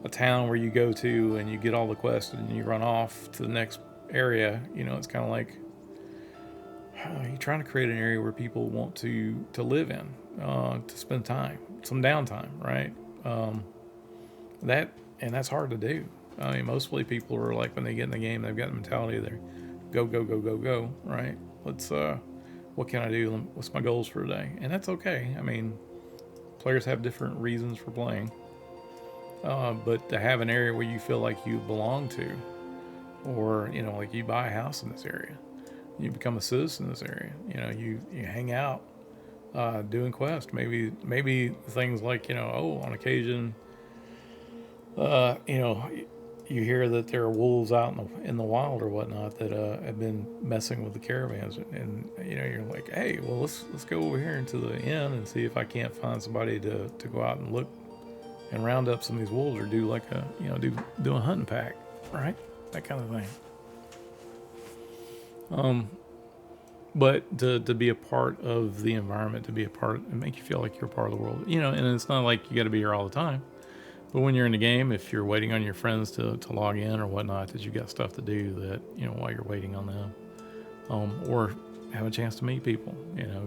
a town where you go to and you get all the quests and you run off to the next area. It's kind of like you're trying to create an area where people want to live in, to spend time, some downtime, right? That's hard to do. I mean, mostly people are like, when they get in the game, they've got the mentality they're go, right? What can I do? What's my goals for today? And that's okay. I mean, players have different reasons for playing. But to have an area where you feel like you belong to, or, like you buy a house in this area, you become a citizen in this area, you hang out, doing quests, maybe things like, on occasion, you hear that there are wolves out in the wild or whatnot that have been messing with the caravans, and you're like, hey, well, let's go over here into the inn and see if I can't find somebody to go out and look and round up some of these wolves, or do like do a hunting pack, right? That kind of thing. But to be a part of the environment, to be a part, and make you feel like you're a part of the world, and it's not like you got to be here all the time. But when you're in the game, if you're waiting on your friends to log in or whatnot, that you got stuff to do that, while you're waiting on them, or have a chance to meet people,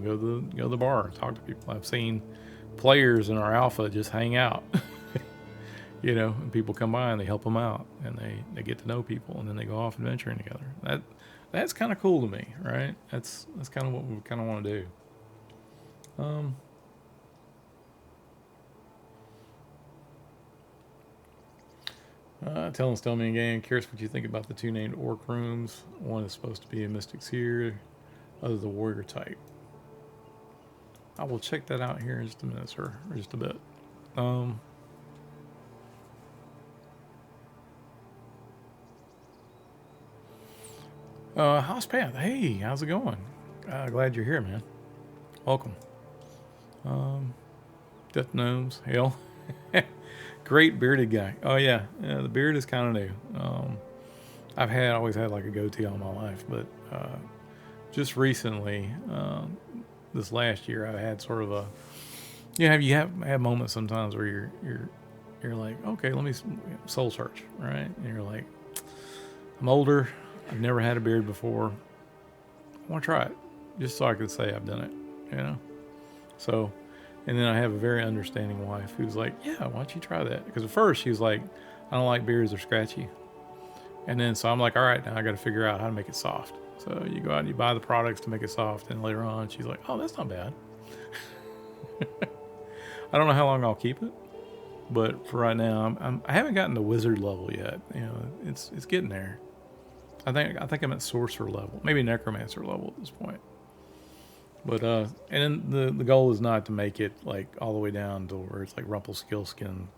go to the bar, talk to people. I've seen players in our alpha just hang out, and people come by and they help them out, and they get to know people, and then they go off adventuring together. That's kind of cool to me, right? That's kind of what we kind of want to do. Telling Stillman again, curious what you think about the two named orc rooms. One is supposed to be a mystic seer, other the warrior type. I will check that out here in just a minute, sir, or just a bit. House Path. Hey, how's it going? Glad you're here, man. Welcome. Death Gnomes. Hell. Great bearded guy. Oh, yeah. The beard is kind of new. I've always had like a goatee all my life, but just recently, this last year, I had sort of a. You have moments sometimes where you're like, okay, let me soul search, right? And you're like, I'm older. I've never had a beard before. I want to try it, just so I could say I've done it. So, and then I have a very understanding wife who's like, yeah, why don't you try that? Because at first she was like, I don't like beards, they're scratchy. And then so I'm like, all right, now I got to figure out how to make it soft. So you go out and you buy the products to make it soft, and later on she's like, oh, that's not bad. I don't know how long I'll keep it, but for right now, I haven't gotten to wizard level yet. It's getting there. I think I'm at sorcerer level, maybe necromancer level at this point. But and then the goal is not to make it like all the way down to where it's like Rumpelstiltskin,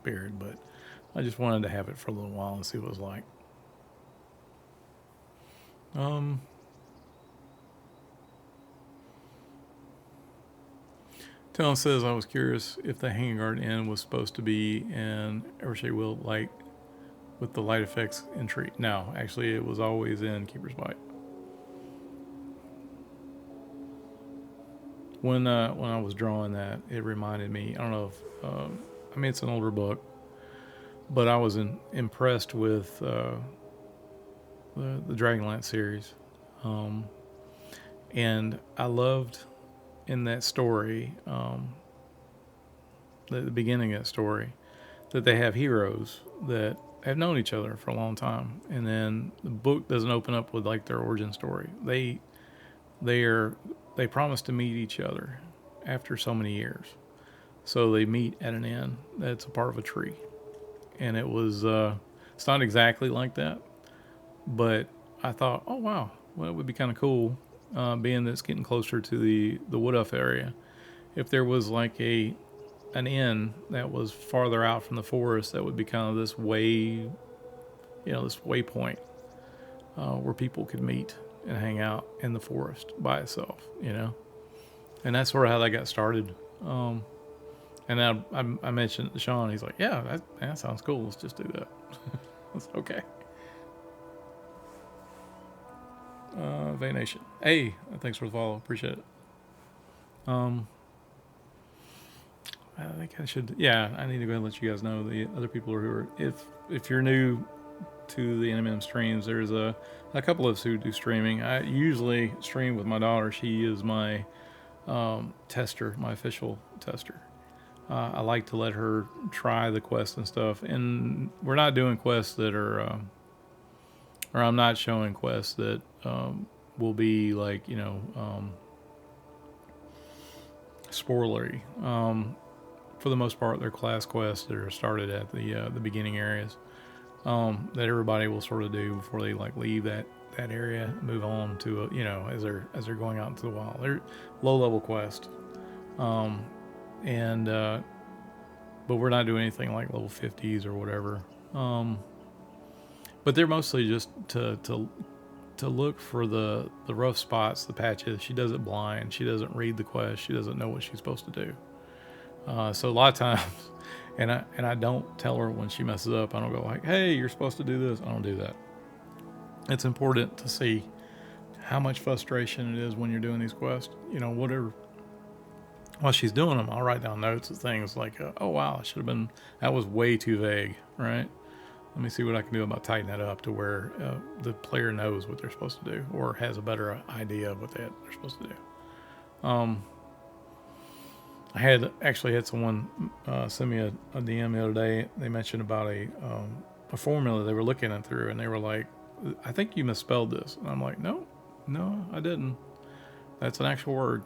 beard. But I just wanted to have it for a little while and see what it was like. Talon says, I was curious if the Hanging Garden Inn was supposed to be in Evershade Will, like with the light effects entry. No, actually, it was always in Keeper's Bite. When I was drawing that, it reminded me. I don't know if it's an older book, but I was impressed with the Dragonlance series, and I loved in that story, the beginning of that story, that they have heroes that have known each other for a long time, and then the book doesn't open up with like their origin story. They promise to meet each other after so many years, so they meet at an inn that's a part of a tree, and it's not exactly like that, but I thought, oh wow, well, it would be kind of cool. Being that it's getting closer to the Wood Elf area, if there was like an inn that was farther out from the forest, that would be kind of this this waypoint where people could meet and hang out in the forest by itself, and that's sort of how that got started. And I mentioned it to Sean. He's like, yeah, that sounds cool. Let's just do that. That's okay. Nation. Hey, thanks for the follow. Appreciate it. I think I should. Yeah, I need to go ahead and let you guys know the other people who are. If you're new to the NMM streams, there's a couple of us who do streaming. I usually stream with my daughter. She is my tester, my official tester. I like to let her try the quests and stuff. And we're not doing quests that are, or I'm not showing quests that will be like, spoilery. For the most part, they're class quests that are started at the beginning areas that everybody will sort of do before they like leave that area, move on to as they're going out into the wild. They're low level quest, and but we're not doing anything like level 50s or whatever. But they're mostly just to look for the rough spots, the patches. She does it blind. She doesn't read the quest. She doesn't know what she's supposed to do. So a lot of times, and I don't tell her when she messes up. I don't go like, hey, you're supposed to do this. I don't do that. It's important to see how much frustration it is when you're doing these quests. Whatever. While she's doing them, I'll write down notes of things like, oh wow, that was way too vague, right? Let me see what I can do about tightening that up to where the player knows what they're supposed to do or has a better idea of what they're supposed to do. I actually had someone send me a DM the other day. They mentioned about a formula they were looking at through, and they were like, I think you misspelled this. And I'm like, no, I didn't. That's an actual word,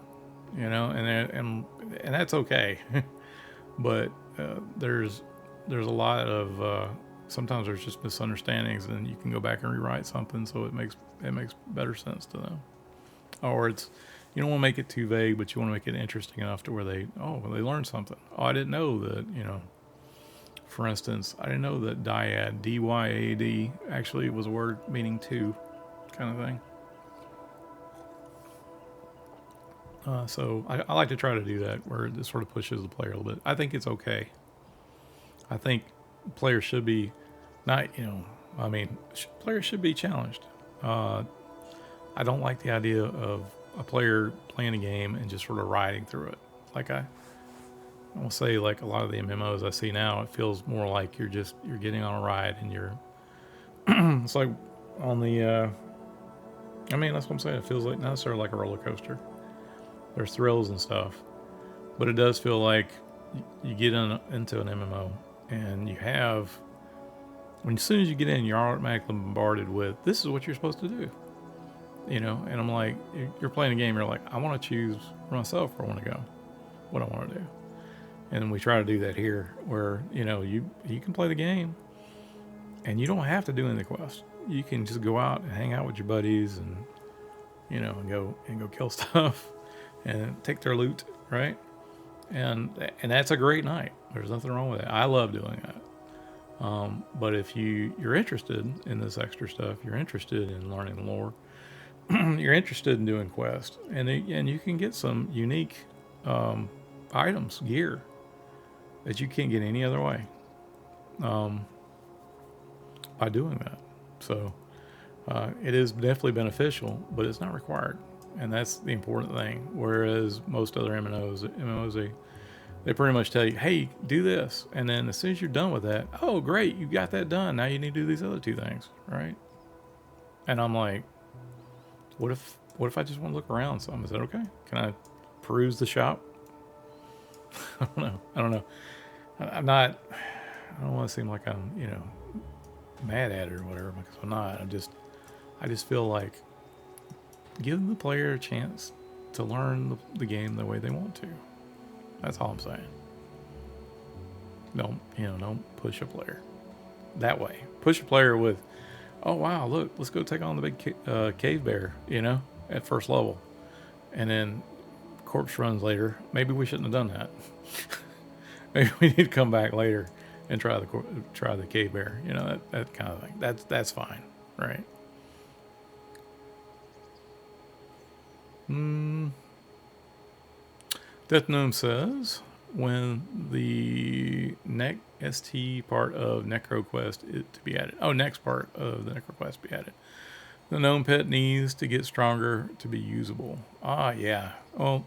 and that's okay. But there's a lot of sometimes there's just misunderstandings, and you can go back and rewrite something so it makes better sense to them. Or you don't want to make it too vague, but you want to make it interesting enough to where they learn something. Oh, I didn't know that, for instance, I didn't know that dyad, D-Y-A-D, actually was a word meaning two, kind of thing. So I like to try to do that where it sort of pushes the player a little bit. I think it's okay. I think players should be not, players should be challenged. I don't like the idea of a player playing a game and just sort of riding through it. Like I will say, like a lot of the MMOs I see now, it feels more like you're getting on a ride and you're. It's like on the. That's what I'm saying. It feels like not necessarily like a roller coaster. There's thrills and stuff, but it does feel like you get into an MMO and you have. As soon as you get in, you're automatically bombarded with this is what you're supposed to do. And I'm like, you're playing a game. You're like, I want to choose for myself where I want to go, what I want to do, and we try to do that here, where you can play the game, and you don't have to do any quest. You can just go out and hang out with your buddies, and and go kill stuff, and take their loot, right? And that's a great night. There's nothing wrong with it. I love doing that. But if you're interested in this extra stuff, you're interested in learning the lore. You're interested in doing quests, and you can get some unique items, gear that you can't get any other way by doing that. So it is definitely beneficial, but it's not required, and that's the important thing. Whereas most other MMOs they pretty much tell you, hey, do this, and then as soon as you're done with that, oh great, you got that done. Now you need to do these other two things, right? And I'm like, What if I just want to look around some? Is that okay? Can I peruse the shop? I don't know. I don't want to seem like I'm, mad at it or whatever, because I'm not. I just feel like give the player a chance to learn the game the way they want to. That's all I'm saying. Don't push a player that way. Push a player with, oh wow, look, let's go take on the big cave bear, at first level, and then corpse runs later. Maybe we shouldn't have done that. Maybe we need to come back later and try the cave bear, that kind of thing. That's fine, right? Death Gnome says, when the ST part of NecroQuest is to be added. Oh, next part of the NecroQuest be added. The gnome pet needs to get stronger to be usable. Ah, yeah. Well,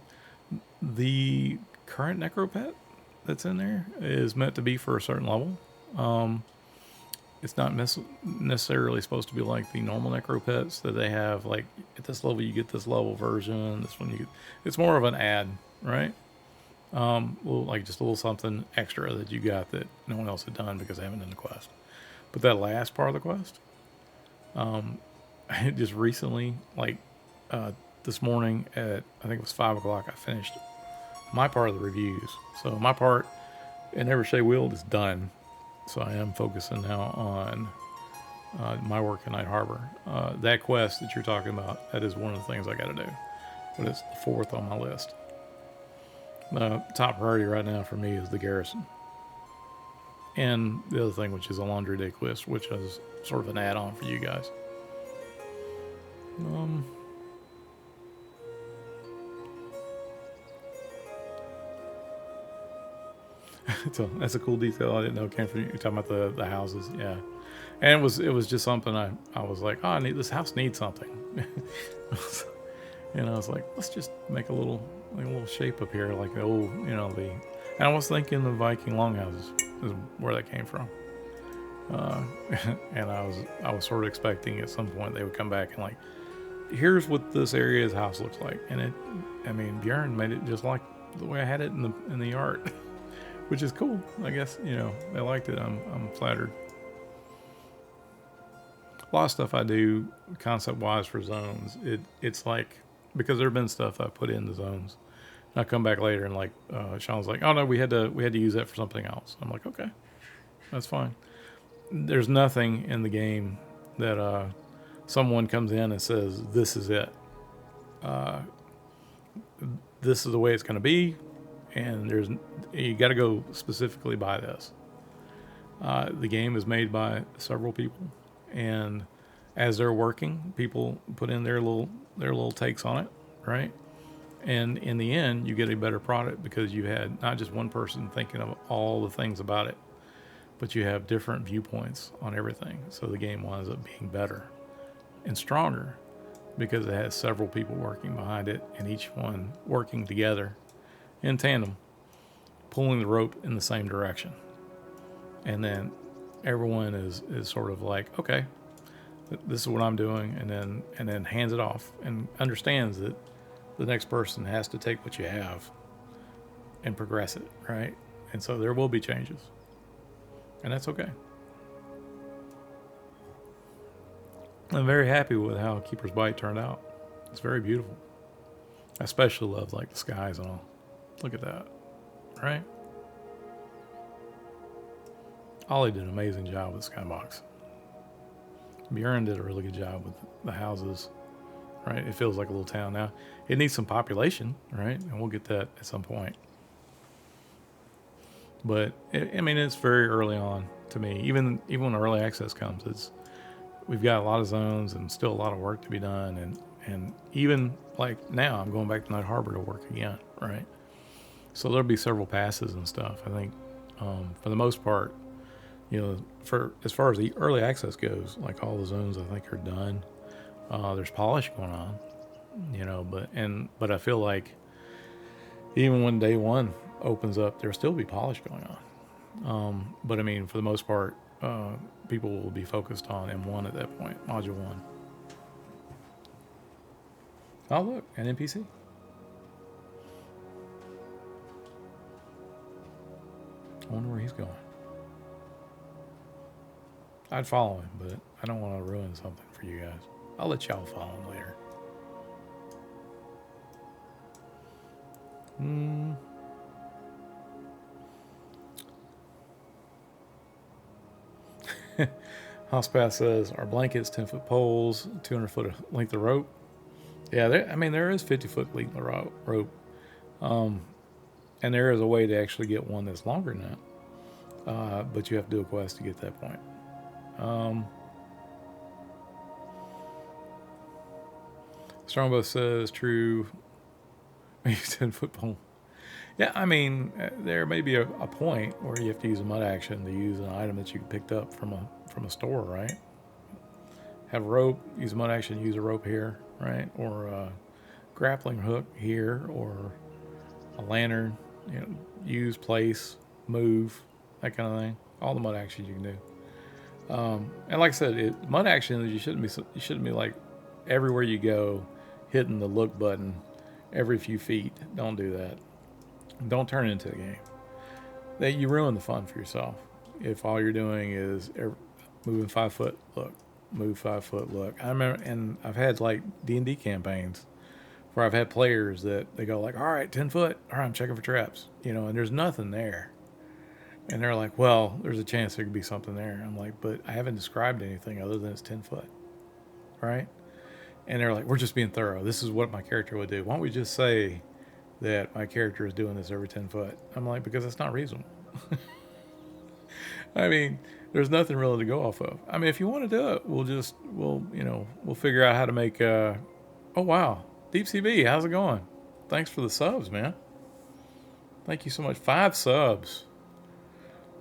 the current necro pet that's in there is meant to be for a certain level. It's not necessarily supposed to be like the normal necro pets that they have. Like at this level, you get this level version. This one you get. It's more of an ad, right? Like just a little something extra that you got that no one else had done because they haven't done the quest. But that last part of the quest, just recently, this morning at, I think it was 5 o'clock, I finished my part of the reviews. So my part in Never Say Wield is done. So I am focusing now on my work in Night Harbor. That quest that you're talking about, that is one of the things I got to do. But it's the 4th on my list. The top priority right now for me is the garrison. And the other thing, which is a laundry day quest, which is sort of an add-on for you guys. So that's a cool detail I didn't know it came from you. You're talking about the houses, yeah. And it was just something I was like, oh, this house needs something. And I was like, let's just make a little shape up here, like the old, and I was thinking the Viking longhouses is where that came from. And I was sort of expecting at some point they would come back and like, here's what this area's house looks like. And Bjorn made it just like the way I had it in the art, which is cool. I guess, they liked it. I'm flattered. A lot of stuff I do concept-wise for zones, it's like, because there have been stuff I put in the zones, and I come back later and like Sean's like, oh no, we had to use that for something else. I'm like, okay, that's fine. There's nothing in the game that someone comes in and says this is it. This is the way it's going to be, and you got to go specifically by this. The game is made by several people, and as they're working, people put in their little takes on it, right? And in the end, you get a better product because you had not just one person thinking of all the things about it, but you have different viewpoints on everything. So the game winds up being better and stronger because it has several people working behind it and each one working together in tandem, pulling the rope in the same direction. And then everyone is sort of like, okay, this is what I'm doing, and then hands it off and understands that the next person has to take what you have and progress it, right? And so there will be changes, and that's okay. I'm very happy with how Keeper's Bite turned out. It's very beautiful. I especially love like the skies and all. Look at that, right? Ollie did an amazing job with Skybox. Bjorn did a really good job with the houses, right? It feels like a little town now. It needs some population, right? And we'll get that at some point. But I mean, it's very early on to me. Even when early access comes, we've got a lot of zones and still a lot of work to be done. And even like now, I'm going back to Night Harbor to work again, right? So there'll be several passes and stuff. I think for the most part, for as far as the early access goes, like all the zones I think are done. There's polish going on, but I feel like even when day one opens up, there'll still be polish going on. But I mean, for the most part, people will be focused on M1 at that point, Module 1. Oh, look, an NPC. I wonder where he's going. I'd follow him, but I don't want to ruin something for you guys. I'll let y'all follow him later. Houspath says, our blankets, 10-foot poles, 200-foot length of rope. Yeah, there is 50-foot length of rope. And there is a way to actually get one that's longer than that. But you have to do a quest to get that point. Strongbow says, true. 10-foot pole. Yeah, I mean, there may be a point where you have to use a mud action to use an item that you picked up from a store, right? Have a rope, use a mud action, use a rope here, right? Or a grappling hook here, or a lantern, use, place, move, that kind of thing. All the mud actions you can do. And like I said, mud actions, you shouldn't be like everywhere you go hitting the look button every few feet. Don't do that. Don't turn it into a game. That you ruin the fun for yourself if all you're doing is moving 5 foot, look, move 5 foot, look. I remember, and I've had like D&D campaigns where I've had players that they go like, all right, 10 foot, all right, I'm checking for traps, and there's nothing there. And they're like, well, there's a chance there could be something there. I'm like, but I haven't described anything other than it's 10 foot, right? And they're like, we're just being thorough. This is what my character would do. Why don't we just say that my character is doing this every 10 foot? I'm like, because it's not reasonable. I mean, there's nothing really to go off of. I mean, if you want to do it, we'll figure out how to make, oh, wow. Deep CB, how's it going? Thanks for the subs, man. Thank you so much. 5 subs.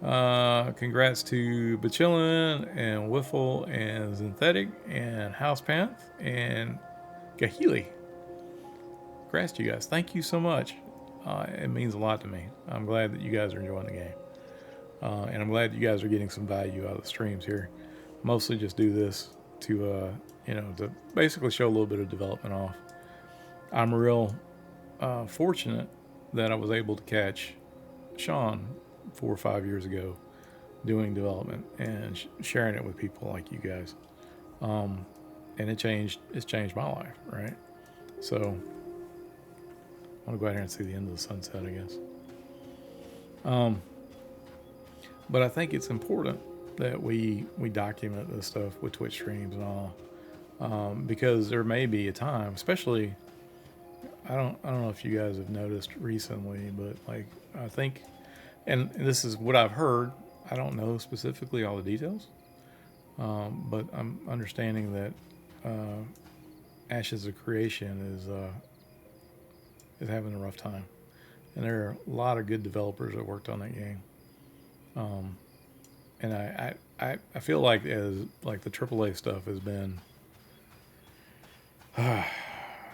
Congrats to Bachillin and Wiffle and Synthetic and Housepanth and Gahili. Congrats to you guys. Thank you so much. It means a lot to me. I'm glad that you guys are enjoying the game. And I'm glad you guys are getting some value out of the streams here. Mostly just do this to basically show a little bit of development off. I'm real fortunate that I was able to catch Sean 4 or 5 years ago doing development and sharing it with people like you guys. And it's changed my life, right? So I want to go out here and see the end of the sunset, I guess. But I think it's important that we document this stuff with Twitch streams and all, because there may be a time, especially, I don't know if you guys have noticed recently, but like I think, and this is what I've heard. I don't know specifically all the details, But I'm understanding that Ashes of Creation is having a rough time, and there are a lot of good developers that worked on that game. And I feel like as like the AAA stuff has been,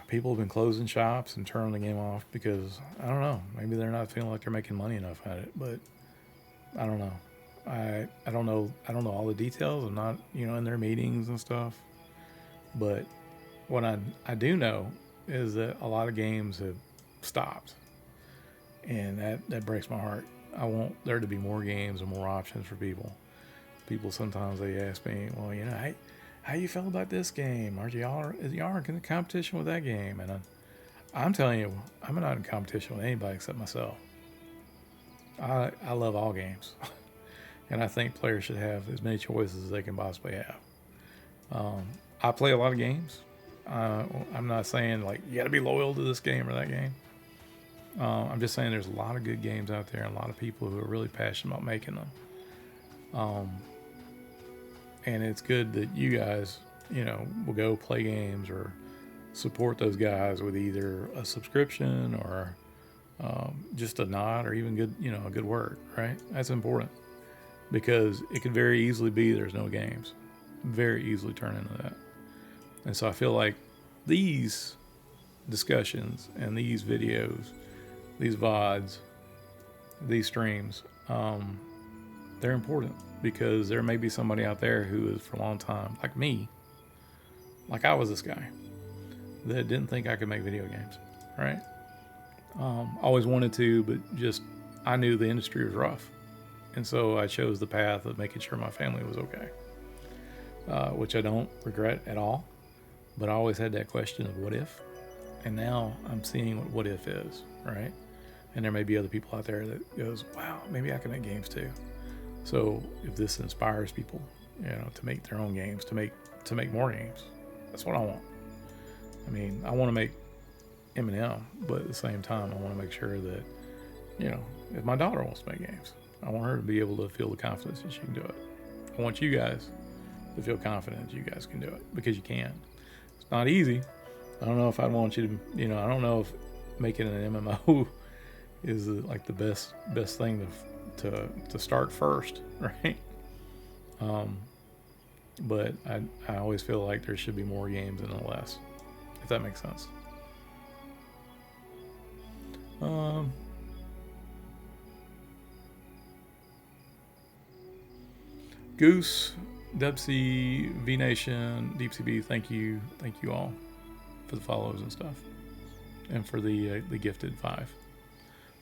people have been closing shops and turning the game off because I don't know, maybe they're not feeling like they're making money enough at it. But I don't know. I don't know. I don't know all the details. I'm not in their meetings and stuff. But what I do know is that a lot of games have stopped, and that breaks my heart. I want there to be more games and more options for people. People sometimes they ask me, well, how you feel about this game? Is y'all in competition with that game? And I'm telling you, I'm not in competition with anybody except myself. I love all games, and I think players should have as many choices as they can possibly have. I play a lot of games. I'm not saying like you got to be loyal to this game or that game. I'm just saying there's a lot of good games out there and a lot of people who are really passionate about making them. And it's good that you guys, will go play games or support those guys with either a subscription or just a nod or even a good word, right? That's important because it could very easily be there's no games. Very easily turn into that. And so I feel like these discussions and these videos, these VODs, these streams, they're important because there may be somebody out there who is for a long time, like me, like I was this guy that didn't think I could make video games, right? Always wanted to, but just I knew the industry was rough. And so I chose the path of making sure my family was okay, which I don't regret at all. But I always had that question of what if? And now I'm seeing what if is, right? And there may be other people out there that goes, wow, maybe I can make games too. So if this inspires people, to make their own games, to make more games, that's what I want. I mean, I want to make M&M, but at the same time, I want to make sure that, if my daughter wants to make games, I want her to be able to feel the confidence that she can do it. I want you guys to feel confident that you guys can do it because you can. It's not easy. I don't know if I'd want you to, I don't know if making an MMO is like the best thing to start first, right? But I always feel like there should be more games than less, if that makes sense. Goose, Depsy, V Nation, Deep CB, thank you all for the follows and stuff, and for the gifted 5,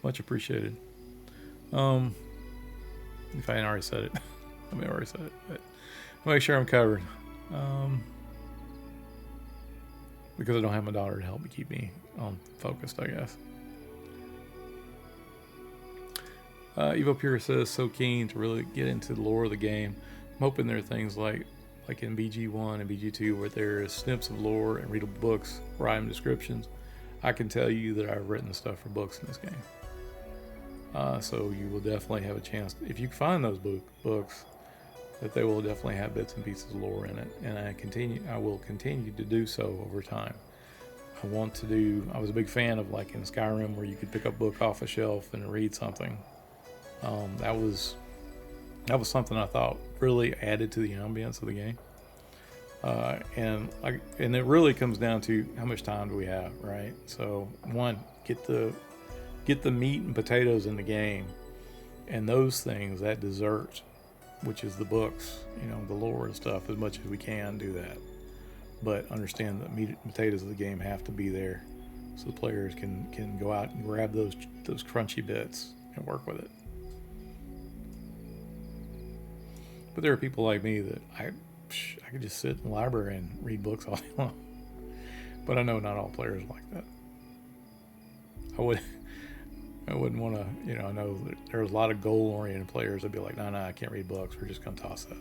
much appreciated. If I hadn't already said it, I may have already said it, but I'll make sure I'm covered. Because I don't have my daughter to help me keep me focused, I guess. Evo Pure says, so keen to really get into the lore of the game. I'm hoping there are things like in BG1 and BG2 where there is snips of lore and readable books or item descriptions. I can tell you that I've written stuff for books in this game. So you will definitely have a chance, if you find those books, that they will definitely have bits and pieces of lore in it. And I will continue to do so over time. I was a big fan of like in Skyrim where you could pick up a book off a shelf and read something. That was something I thought really added to the ambience of the game. And it really comes down to how much time do we have, right? So one, get the meat and potatoes in the game, and those things, that dessert, which is the books, the lore and stuff, as much as we can do that. But understand that meat and potatoes of the game have to be there, so the players can go out and grab those crunchy bits and work with it. But there are people like me that I could just sit in the library and read books all day long. But I know not all players are like that. I wouldn't want to, I know that there's a lot of goal-oriented players that'd be like, no, I can't read books. We're just going to toss that.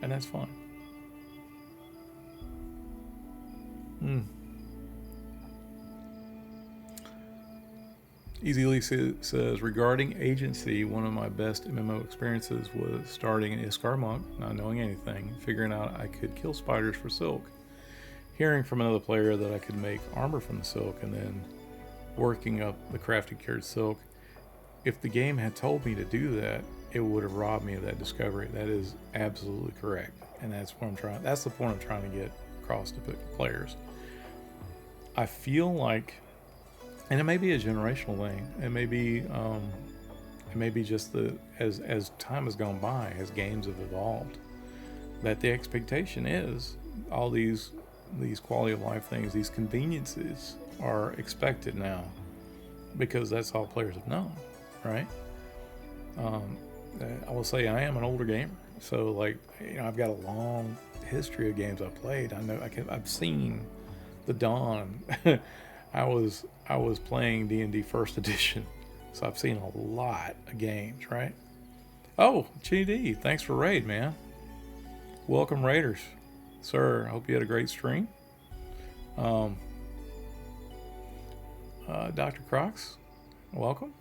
And that's fun. Easy Lee says, regarding agency, one of my best MMO experiences was starting an Iskar monk, not knowing anything, figuring out I could kill spiders for silk, hearing from another player that I could make armor from the silk, and then working up the crafted cured silk. If the game had told me to do that, it would have robbed me of that discovery. That is absolutely correct, and that's what I'm trying. That's the point I'm trying to get across to players. I feel like, and it may be a generational thing. It may be just as time has gone by, as games have evolved, that the expectation is all these quality of life things, these conveniences are expected now, because that's all players have known, right? I will say I am an older gamer, so like, I've got a long history of games I've played. I know I've seen the dawn. I was playing D&D First Edition, so I've seen a lot of games, right? Oh, GD, thanks for raid, man. Welcome, Raiders, sir. I hope you had a great stream. Dr. Crocs, welcome.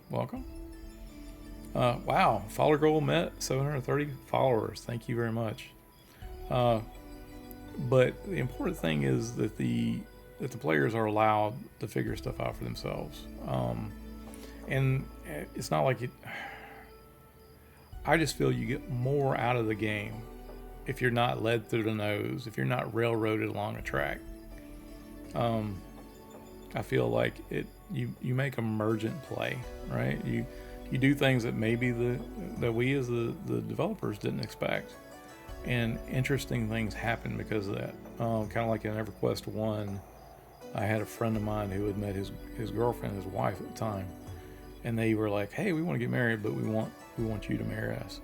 Wow, follower goal met, 730 followers. Thank you very much. But the important thing is that the players are allowed to figure stuff out for themselves. And it's not like I just feel you get more out of the game if you're not led through the nose, if you're not railroaded along a track. I feel like you make emergent play, right? You do things that maybe that we as the developers didn't expect, and interesting things happen because of that. Kind of like in EverQuest 1, I had a friend of mine who had met his girlfriend, his wife at the time, and they were like, "Hey, we want to get married, but we want you to marry us.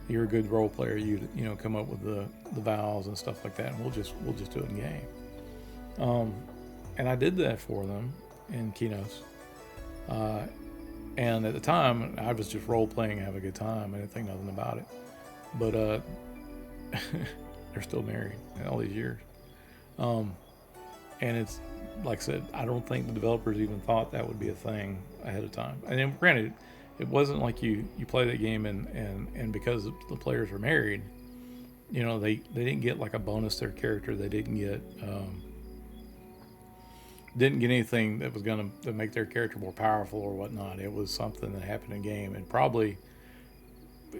You're a good role player. You come up with the vows and stuff like that, and we'll just do it in game." And I did that for them in Keynotes. And at the time, I was just role playing, having a good time. I didn't think nothing about it. But they're still married all these years. And it's like I said, I don't think the developers even thought that would be a thing ahead of time. And then, granted, it wasn't like you play that game and because the players were married, they didn't get like a bonus to their character. They didn't get anything that was going to make their character more powerful or whatnot. It was something that happened in game, and probably,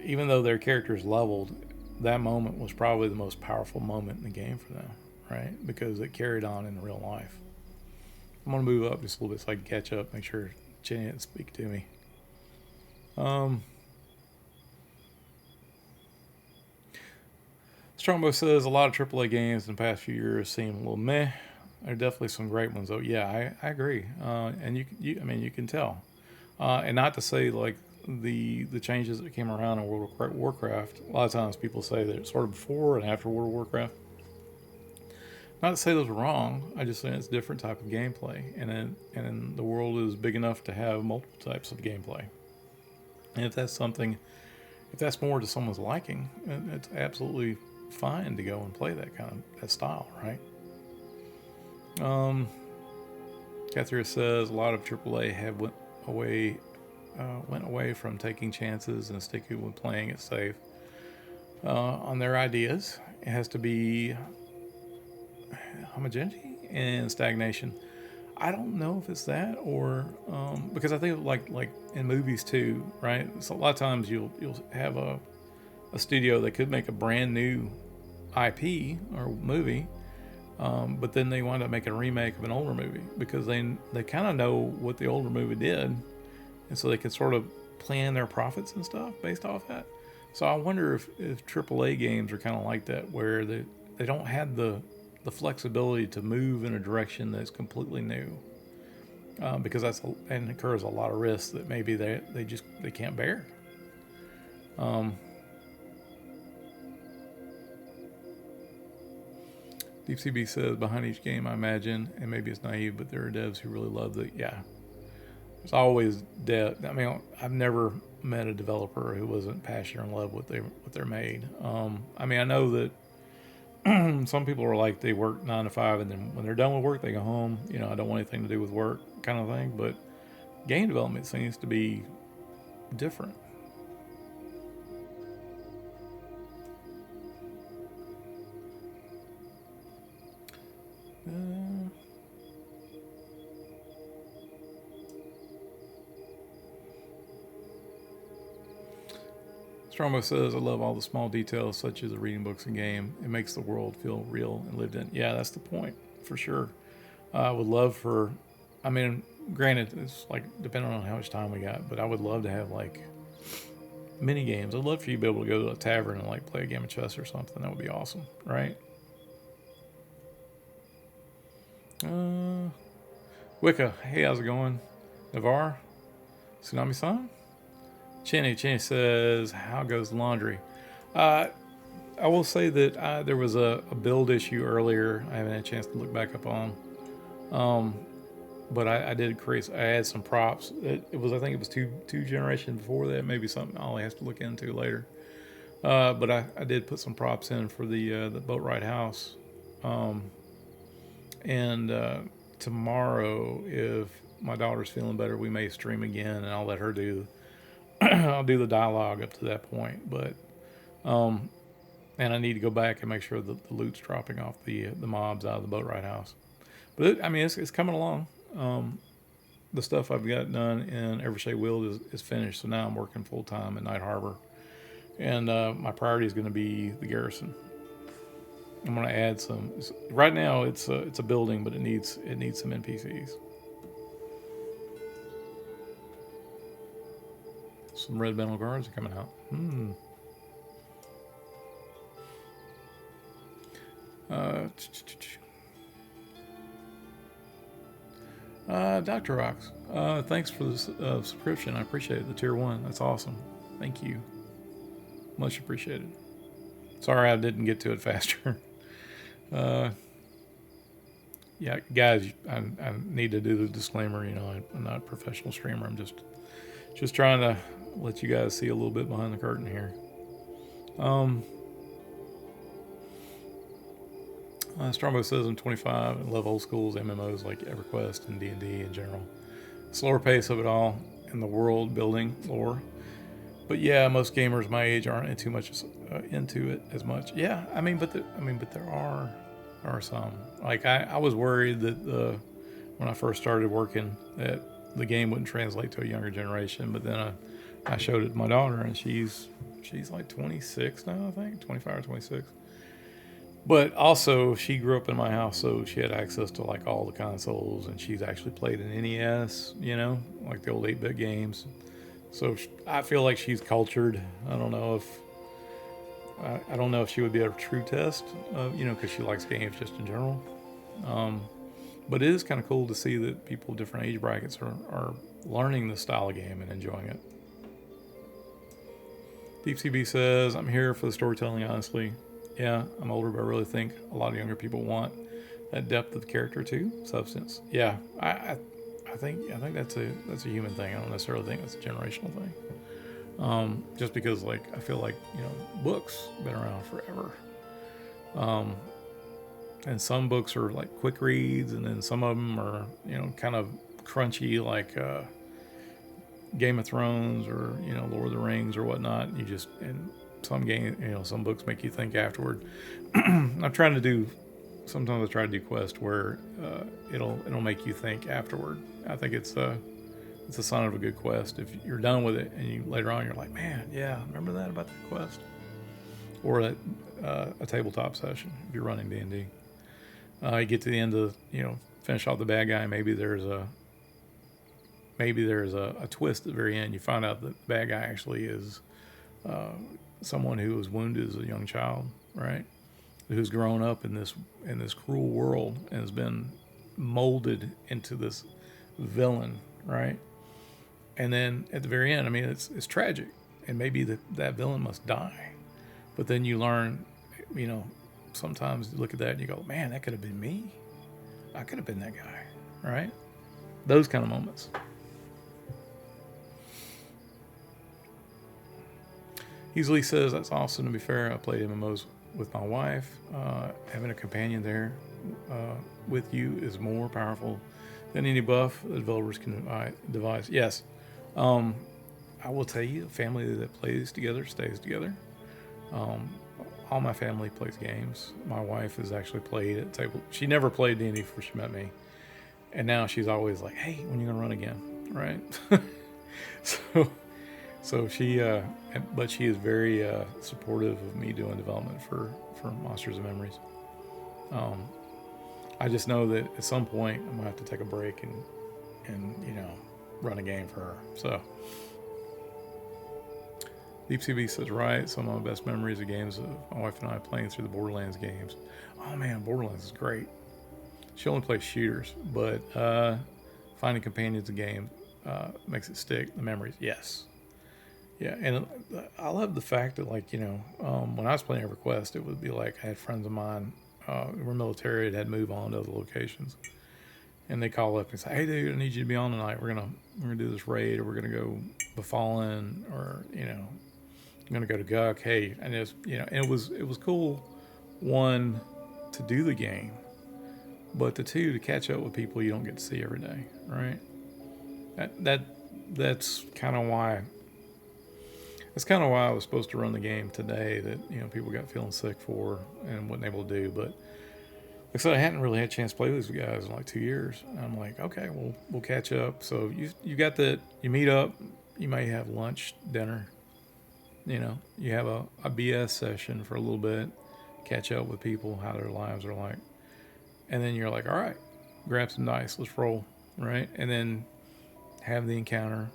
even though their characters leveled, that moment was probably the most powerful moment in the game for them, right? Because it carried on in real life. I'm going to move up just a little bit so I can catch up, make sure Jenny didn't speak to me. Strongbow says a lot of AAA games in the past few years seem a little meh. There are definitely some great ones, though. Yeah, I agree. And you can tell. And not to say like the changes that came around in World of Warcraft. A lot of times people say that it's sort of before and after World of Warcraft. Not to say those are wrong. I just say it's a different type of gameplay, and the world is big enough to have multiple types of gameplay. And if that's more to someone's liking, it's absolutely fine to go and play that style, right? Catherine says a lot of AAA have went away from taking chances and sticking with playing it safe on their ideas. It has to be homogeneity and stagnation. I don't know if it's that or because I think like in movies too, right? So a lot of times you'll have a studio that could make a brand new IP or movie. But then they wind up making a remake of an older movie because they kind of know what the older movie did, and so they can sort of plan their profits and stuff based off that. So I wonder if AAA games are kind of like that, where they don't have the flexibility to move in a direction that's completely new, because and incurs a lot of risks that maybe they can't bear. Deep CB says, behind each game, I imagine, and maybe it's naive, but there are devs who really love the, yeah. There's always dev. I mean, I've never met a developer who wasn't passionate or in love with what they're made. I mean, I know that some people are like, they work 9 to 5, and then when they're done with work, they go home. I don't want anything to do with work kind of thing. But game development seems to be different. Strombo says, I love all the small details, such as the reading books and game. It makes the world feel real and lived in. Yeah, that's the point, for sure. I would love for, I mean, granted, it's like depending on how much time we got, but I would love to have like mini games. I'd love for you to be able to go to a tavern and like play a game of chess or something. That would be awesome, right? Wicca, hey, how's it going? Navar, Tsunami-san? Chenny says, how goes laundry? I will say that there was a build issue earlier. I haven't had a chance to look back up on. But I did create. I had some props. It was, I think it was two generations before that. Maybe something I'll have to look into later. But I did put some props in for the boat ride house. And tomorrow, if my daughter's feeling better, we may stream again, and I'll let her do. I'll do the dialogue up to that point. But and I need to go back and make sure that the loot's dropping off the mobs out of the boat ride house. But it's coming along. The stuff I've got done in Evershade Wield is finished, so now I'm working full time at Night Harbor, and my priority is going to be the garrison. I'm going to add some. Right now, it's a building, but it needs some NPCs. Some red metal guards are coming out. Dr. Rocks, thanks for the subscription. I appreciate it. The tier 1. That's awesome. Thank you. Much appreciated. Sorry I didn't get to it faster. Yeah, guys, I need to do the disclaimer. You know, I'm not a professional streamer. I'm just trying to let you guys see a little bit behind the curtain here. Strombo says I'm 25 and love old schools MMOs like EverQuest and D&D in general. Slower pace of it all and the world building lore. But yeah, most gamers my age aren't into it as much. Yeah, but there are some. Like I was worried that when I first started working that the game wouldn't translate to a younger generation. But then I showed it to my daughter, and she's like 26 now, I think 25 or 26. But also, she grew up in my house, so she had access to like all the consoles, and she's actually played an NES, like the old 8-bit games. So I feel like she's cultured. I don't know if she would be a true test, because she likes games just in general. But it is kind of cool to see that people of different age brackets are learning the style of game and enjoying it. DeepCB says, I'm here for the storytelling, honestly. Yeah, I'm older, but I really think a lot of younger people want that depth of character too, substance. Yeah, I think that's a human thing. I don't necessarily think that's a generational thing. Just because I feel like books have been around forever. And some books are like quick reads, and then some of them are kind of crunchy, like Game of Thrones or Lord of the Rings or whatnot. And some books make you think afterward. Sometimes I try to do quests where it'll make you think afterward. I think it's a sign of a good quest if you're done with it and later on you're like, man, yeah, remember that about that quest, or a tabletop session if you're running D&D. You get to the end of finish off the bad guy. Maybe there's a twist at the very end. You find out that the bad guy actually is someone who was wounded as a young child, right? Who's grown up in this cruel world and has been molded into this villain, right? And then at the very end, it's tragic, and maybe that villain must die. But then you learn, sometimes you look at that and you go, man, that could have been me. I could have been that guy, right? Those kind of moments. Easily says, that's awesome. To be fair, I played MMOs with my wife. Having a companion there with you is more powerful any buff the developers can devise. Yes. Um, I will tell you, a family that plays together stays together. Um, all my family plays games. My wife has actually played at table. She never played D&D before she met me, and now she's always like, "Hey, when are you gonna run again?" Right? so, so she, but she is very supportive of me doing development for Monsters and Memories. Um, I just know that at some point I'm gonna have to take a break and run a game for her. So. Deep CB says, right, some of my best memories of games of my wife and I playing through the Borderlands games. Oh man, Borderlands is great. She only plays shooters, but finding companions in games makes it stick. The memories, yes. Yeah, and I love the fact that, when I was playing EverQuest, it would be like I had friends of mine who were military that had moved on to other locations. And they call up and say, "Hey, dude, I need you to be on tonight. We're gonna do this raid, or we're gonna go Befallen, or I'm gonna go to Guck." Hey, and and it was cool. One, to do the game, but the two, to catch up with people you don't get to see every day, right? That's kind of why. That's kind of why I was supposed to run the game today. That people got feeling sick for and wasn't able to do. But like I said, I hadn't really had a chance to play with these guys in like 2 years. And I'm like, okay, we'll catch up. So you got that. You meet up. You may have lunch, dinner. You have a BS session for a little bit, catch up with people, how their lives are like. And then you're like, all right, grab some dice, let's roll, right? And then have the encounter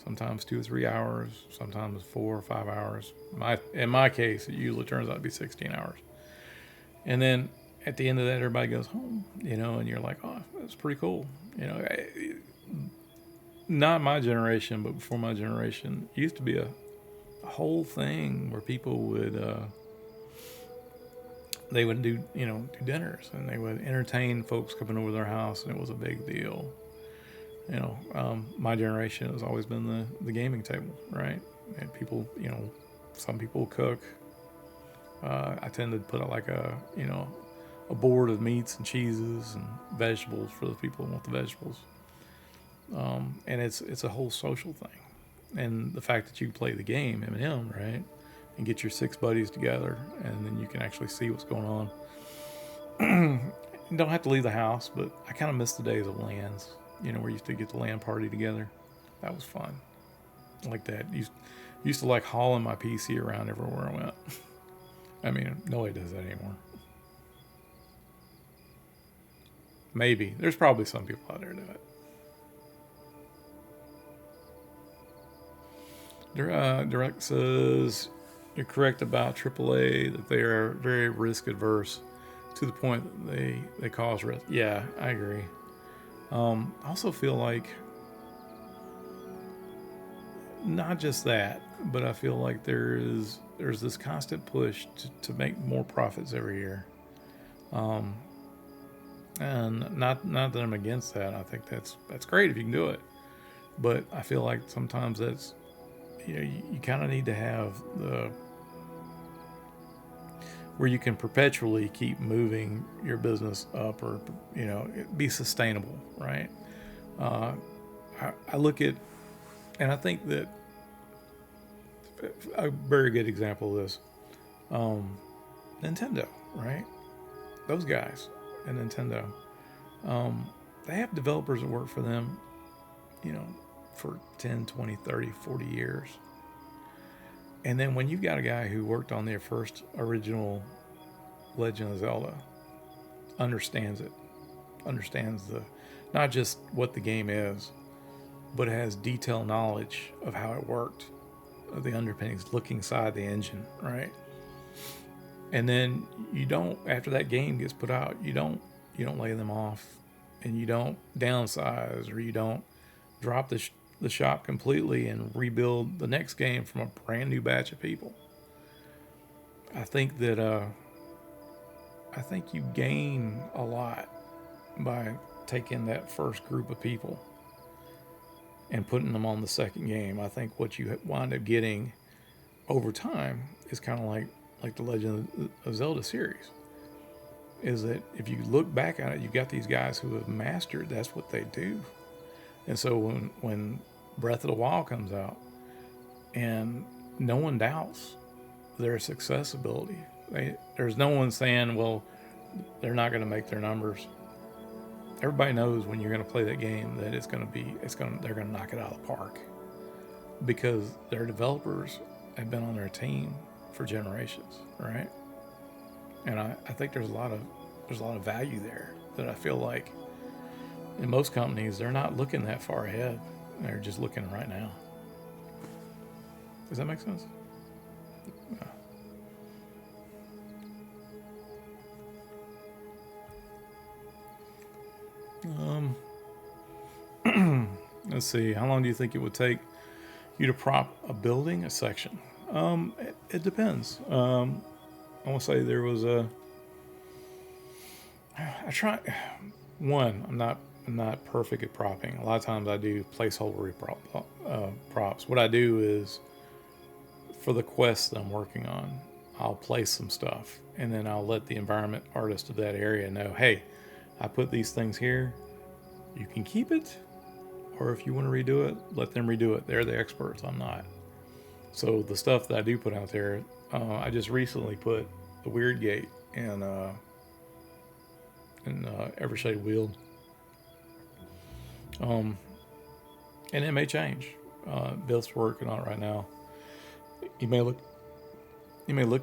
sometimes 2 or 3 hours, sometimes 4 or 5 hours. In my case, it usually turns out to be 16 hours. And then at the end of that, everybody goes home, and you're like, oh, that's pretty cool. Not my generation, but before my generation, it used to be a whole thing where people would they would do dinners, and they would entertain folks coming over their house, and it was a big deal. My generation has always been the gaming table, right? And people, some people cook. I tend to put out like a board of meats and cheeses and vegetables for the people who want the vegetables. And it's a whole social thing. And the fact that you play the game, M&M, right, and get your 6 buddies together, and then you can actually see what's going on. You don't have to leave the house, but I kind of miss the days of LANs, where you used to get the LAN party together. That was fun. Like that. Used to like hauling my PC around everywhere I went. I mean, nobody does that anymore. Maybe. There's probably some people out there do it. Direct says, you're correct about AAA, that they are very risk adverse to the point that they cause risk. Yeah, I agree. I also feel like not just that, but I feel like there's this constant push to make more profits every year. And not that I'm against that. I think that's great if you can do it. But I feel like sometimes that's you kind of need to have where you can perpetually keep moving your business up, or be sustainable, right? I look at, and I think that a very good example of this, Nintendo, right? Those guys at Nintendo, they have developers that work for them, for 10, 20, 30, 40 years. And then when you've got a guy who worked on their first original Legend of Zelda, understands not just what the game is, but has detailed knowledge of how it worked, of the underpinnings, looking inside the engine, right? And then after that game gets put out, you don't lay them off, and you don't downsize, or you don't drop the shop completely and rebuild the next game from a brand new batch of people. I think you gain a lot by taking that first group of people and putting them on the second game. I think what you wind up getting over time is kind of like the Legend of Zelda series. is that if you look back at it, you've got these guys who have mastered, that's what they do. And so when Breath of the Wild comes out and no one doubts their accessibility, there's no one saying, well, they're not going to make their numbers. Everybody knows when you're going to play that game that they're going to knock it out of the park, because their developers have been on their team for generations, right? And I think there's a lot of value there that I feel like in most companies they're not looking that far ahead. They're just looking right now. Does that make sense? Let's see. How long do you think it would take you to prop a building, a section? It depends. I want to say there was I try. One, I'm not perfect at propping. A lot of times I do placeholder props. What I do is, for the quest that I'm working on, I'll place some stuff, and then I'll let the environment artist of that area know, hey, I put these things here. You can keep it, or if you want to redo it, let them redo it. They're the experts. I'm not. So the stuff that I do put out there, I just recently put the Weird Gate in Evershade Wield. And it may change. Bill's working on it right now. You may look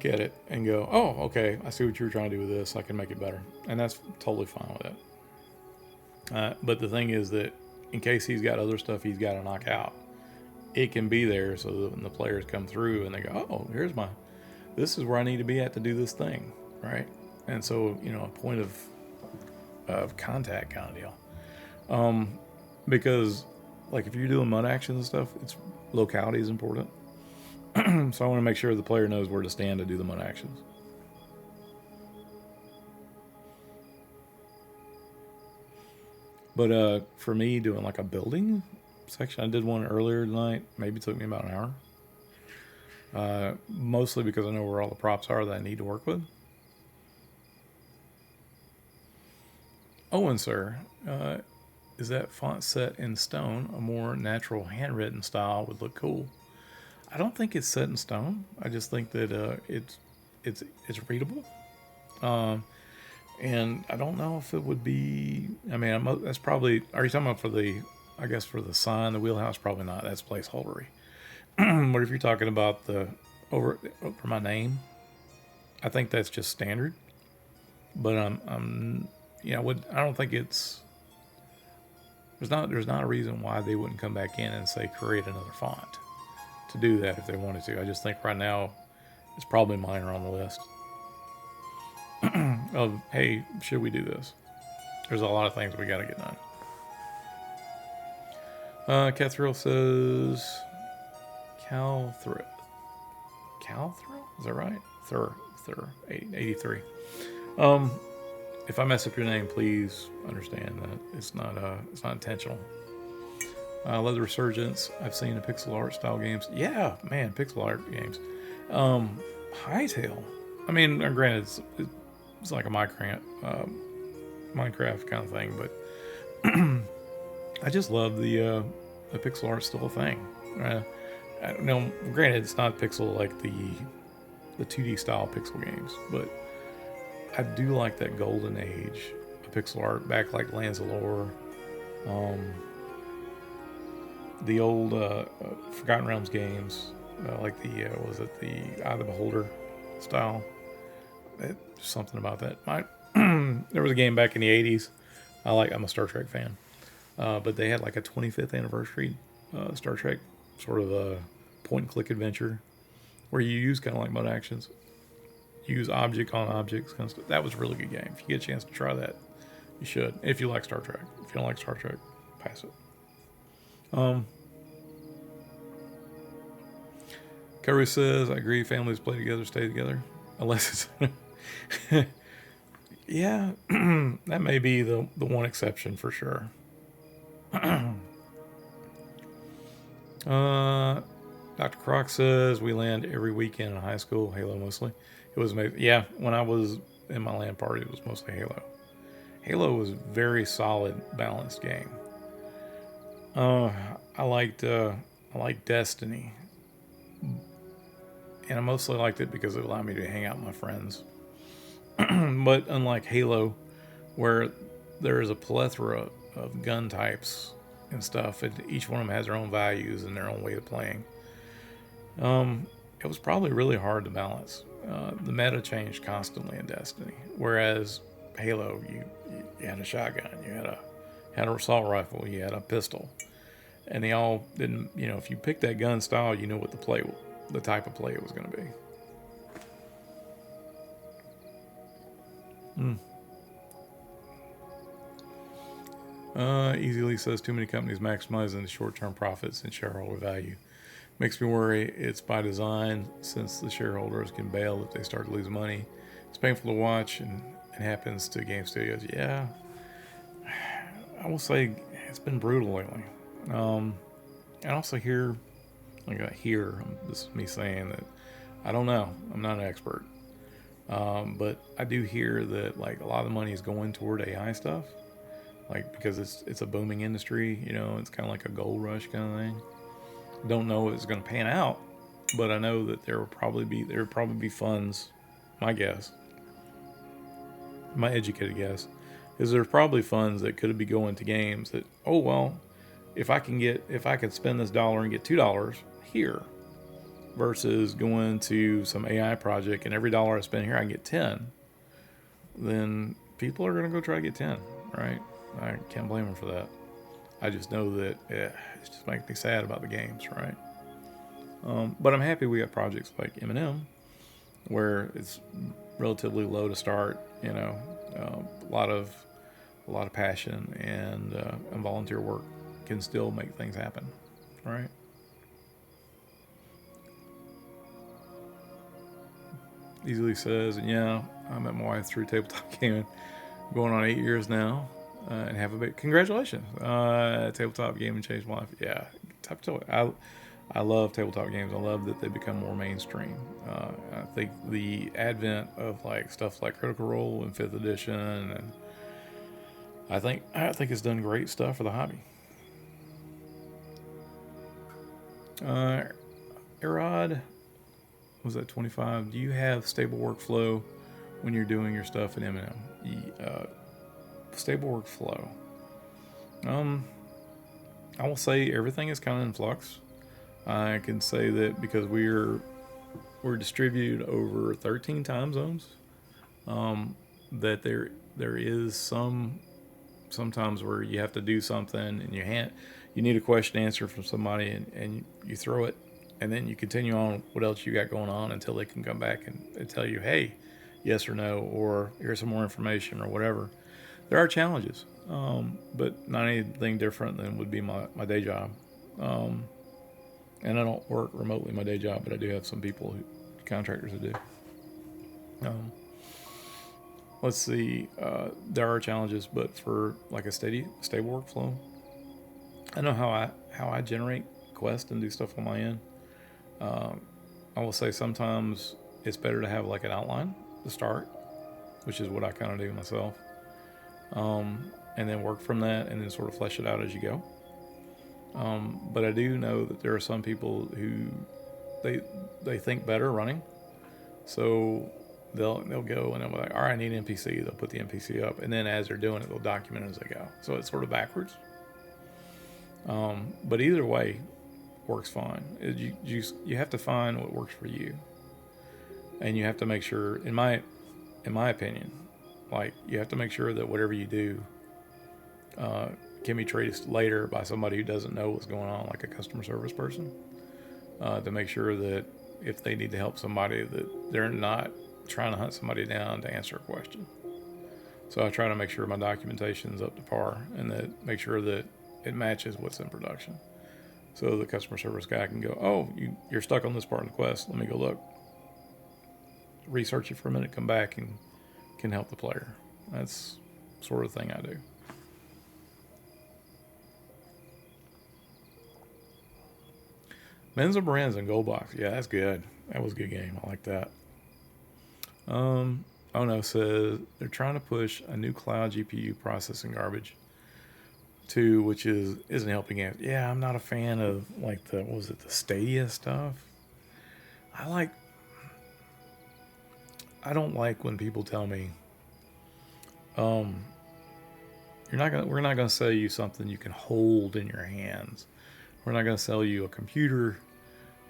at it and go, oh, okay, I see what you were trying to do with this. I can make it better. And that's totally fine with it. But the thing is that in case he's got other stuff he's got to knock out, it can be there so that when the players come through and they go, oh, this is where I need to be at to do this thing, right? And so, a point of contact kind of deal. Because, like, if you're doing mud actions and stuff, locality is important. So I want to make sure the player knows where to stand to do the mud actions. But for me, doing like a building section, I did one earlier tonight. Maybe it took me about an hour. Mostly because I know where all the props are that I need to work with. Owen, sir, is that font set in stone? A more natural handwritten style would look cool. I don't think it's set in stone. I just think that it's readable. And I don't know if it would be. I mean, that's probably. Are you talking about for the? I guess for the sign, the wheelhouse, probably not. That's placeholdery. But if you're talking about the over my name, I think that's just standard. But I don't think it's. There's not a reason why they wouldn't come back in and say create another font to do that if they wanted to. I just think right now it's probably minor on the list. Of, hey, should we do this? There's a lot of things we got to get done. Cathrill says Calthrill. Is that right? Thur 83. If I mess up your name, please understand that it's not intentional. Leather Resurgence. I've seen the pixel art style games. Yeah, man, pixel art games. Hightail. I mean, granted, it's like a Minecraft kind of thing, but I just love the pixel art still a thing. Now, granted, it's not pixel like the 2D style pixel games, but I do like that golden age of pixel art, back like Lands of Lore, the old Forgotten Realms games, like the Eye of the Beholder style. Something about that. There was a game back in the 80s. I'm a Star Trek fan, but they had like a 25th anniversary Star Trek sort of a point and click adventure where you use kind of like mode actions. Use object on objects kind of stuff. That was a really good game. If you get a chance to try that, you should. If you like Star Trek. If you don't like Star Trek, pass it. Curry says, I agree, families play together, stay together. Unless it's... Yeah, that may be the one exception for sure. Dr. Croc says, we land every weekend in high school, Halo mostly. It was amazing. Yeah, when I was in my LAN party was mostly Halo. Halo was a very solid, balanced game. Uh, I liked Destiny, and I mostly liked it because it allowed me to hang out with my friends. But unlike Halo, where there is a plethora of gun types and stuff, and each one of them has their own values and their own way of playing, it was probably really hard to balance. The meta changed constantly in Destiny, whereas Halo, you had a shotgun, you had an assault rifle, you had a pistol, and they all didn't. If you picked that gun style, you know what the type of play it was going to be. Easily says too many companies maximizing the short-term profits and shareholder value. Makes me worry it's by design, since the shareholders can bail if they start to lose money. It's painful to watch, and it happens to game studios. Yeah, I will say it's been brutal lately. I also hear, this is me saying that I don't know. I'm not an expert. But I do hear that like a lot of the money is going toward AI stuff, like because it's a booming industry. It's kind of like a gold rush kind of thing. Don't know if it's going to pan out, but I know that there would probably be funds. My guess, my educated guess, is there's probably funds that could be going to games that, oh well, if I can spend this dollar and get $2 here, versus going to some AI project and every dollar I spend here I can get 10, then people are going to go try to get 10, right? I can't blame them for that. I just know that it just makes me sad about the games, right? But I'm happy we got projects like M&M where it's relatively low to start, a lot of passion and volunteer work can still make things happen, right? Easily says, and yeah, I met my wife through tabletop gaming, going on 8 years now, and have a big congratulations. Tabletop gaming changed my life. Yeah, I love tabletop games. I love that they become more mainstream. I think the advent of like stuff like Critical Role and 5th edition, and I think it's done great stuff for the hobby. Erod, was that 25? Do you have stable workflow when you're doing your stuff in M&M? Stable workflow. I will say everything is kind of in flux. I can say that because we're distributed over 13 time zones. That there is sometimes where you have to do something and you need a question answer from somebody and you throw it, and then you continue on what else you got going on until they can come back and tell you, hey, yes or no, or here's some more information or whatever. There are challenges, but not anything different than would be my day job. And I don't work remotely my day job, but I do have some contractors that do. Let's see. There are challenges, but for like a stable workflow, I know how I generate quests and do stuff on my end. I will say sometimes it's better to have like an outline to start, which is what I kind of do myself, and then work from that and then sort of flesh it out as you go. But I do know that there are some people who they think better running, so they'll go and they'll be like, all right, I need an NPC. They'll put the NPC up, and then as they're doing it, they'll document it as they go. So it's sort of backwards. But either way works fine. You have to find what works for you, and you have to make sure, in my opinion, like you have to make sure that whatever you do can be traced later by somebody who doesn't know what's going on, like a customer service person, to make sure that if they need to help somebody, that they're not trying to hunt somebody down to answer a question. So I try to make sure my documentation's up to par and that make sure that it matches what's in production. So the customer service guy can go, oh, you're stuck on this part of the quest. Let me go look. Research it for a minute, come back and can help the player. That's sort of the thing I do. Men's and Brands and Gold Box. Yeah, that's good. That was a good game. I like that. Ono says they're trying to push a new cloud GPU processing garbage too, which isn't helping it. Yeah, I'm not a fan of like the what was it, the Stadia stuff. I like I don't like when people tell me, um, we're not gonna sell you something you can hold in your hands. We're not gonna sell you a computer.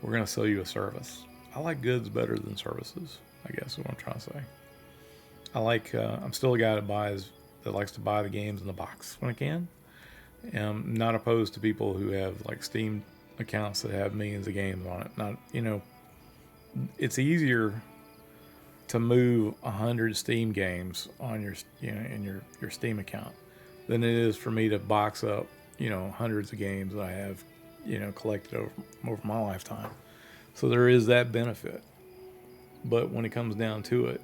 We're gonna sell you a service. I like goods better than services, I guess is what I'm trying to say. I'm still a guy that likes to buy the games in the box when I can. I'm not opposed to people who have like Steam accounts that have millions of games on it. Not, it's easier to move 100 Steam games on in your Steam account than it is for me to box up, hundreds of games that I have, collected over my lifetime. So there is that benefit. But when it comes down to it,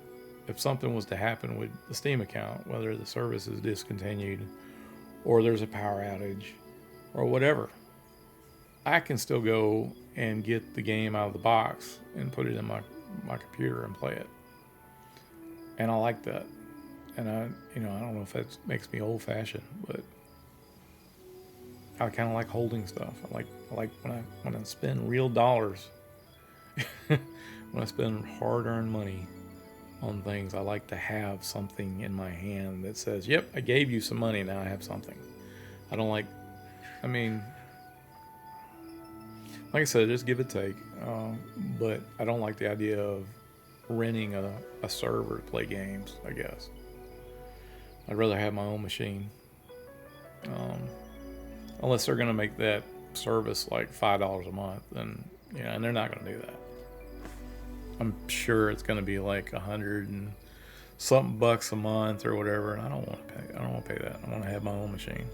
if something was to happen with the Steam account, whether the service is discontinued or there's a power outage or whatever, I can still go and get the game out of the box and put it in my computer and play it. And I like that. And I don't know if that makes me old fashioned, but I kind of like holding stuff. I like when I spend real dollars, when I spend hard earned money on things, I like to have something in my hand that says, yep, I gave you some money, now I have something. I don't like, I mean, like I said, just give it take. But I don't like the idea of renting a server to play games, I guess. I'd rather have my own machine. Unless they're going to make that service like $5 a month, then, and they're not going to do that. I'm sure it's going to be like $100 and something bucks a month or whatever, and I don't want to pay. I don't want to pay that. I want to have my own machine.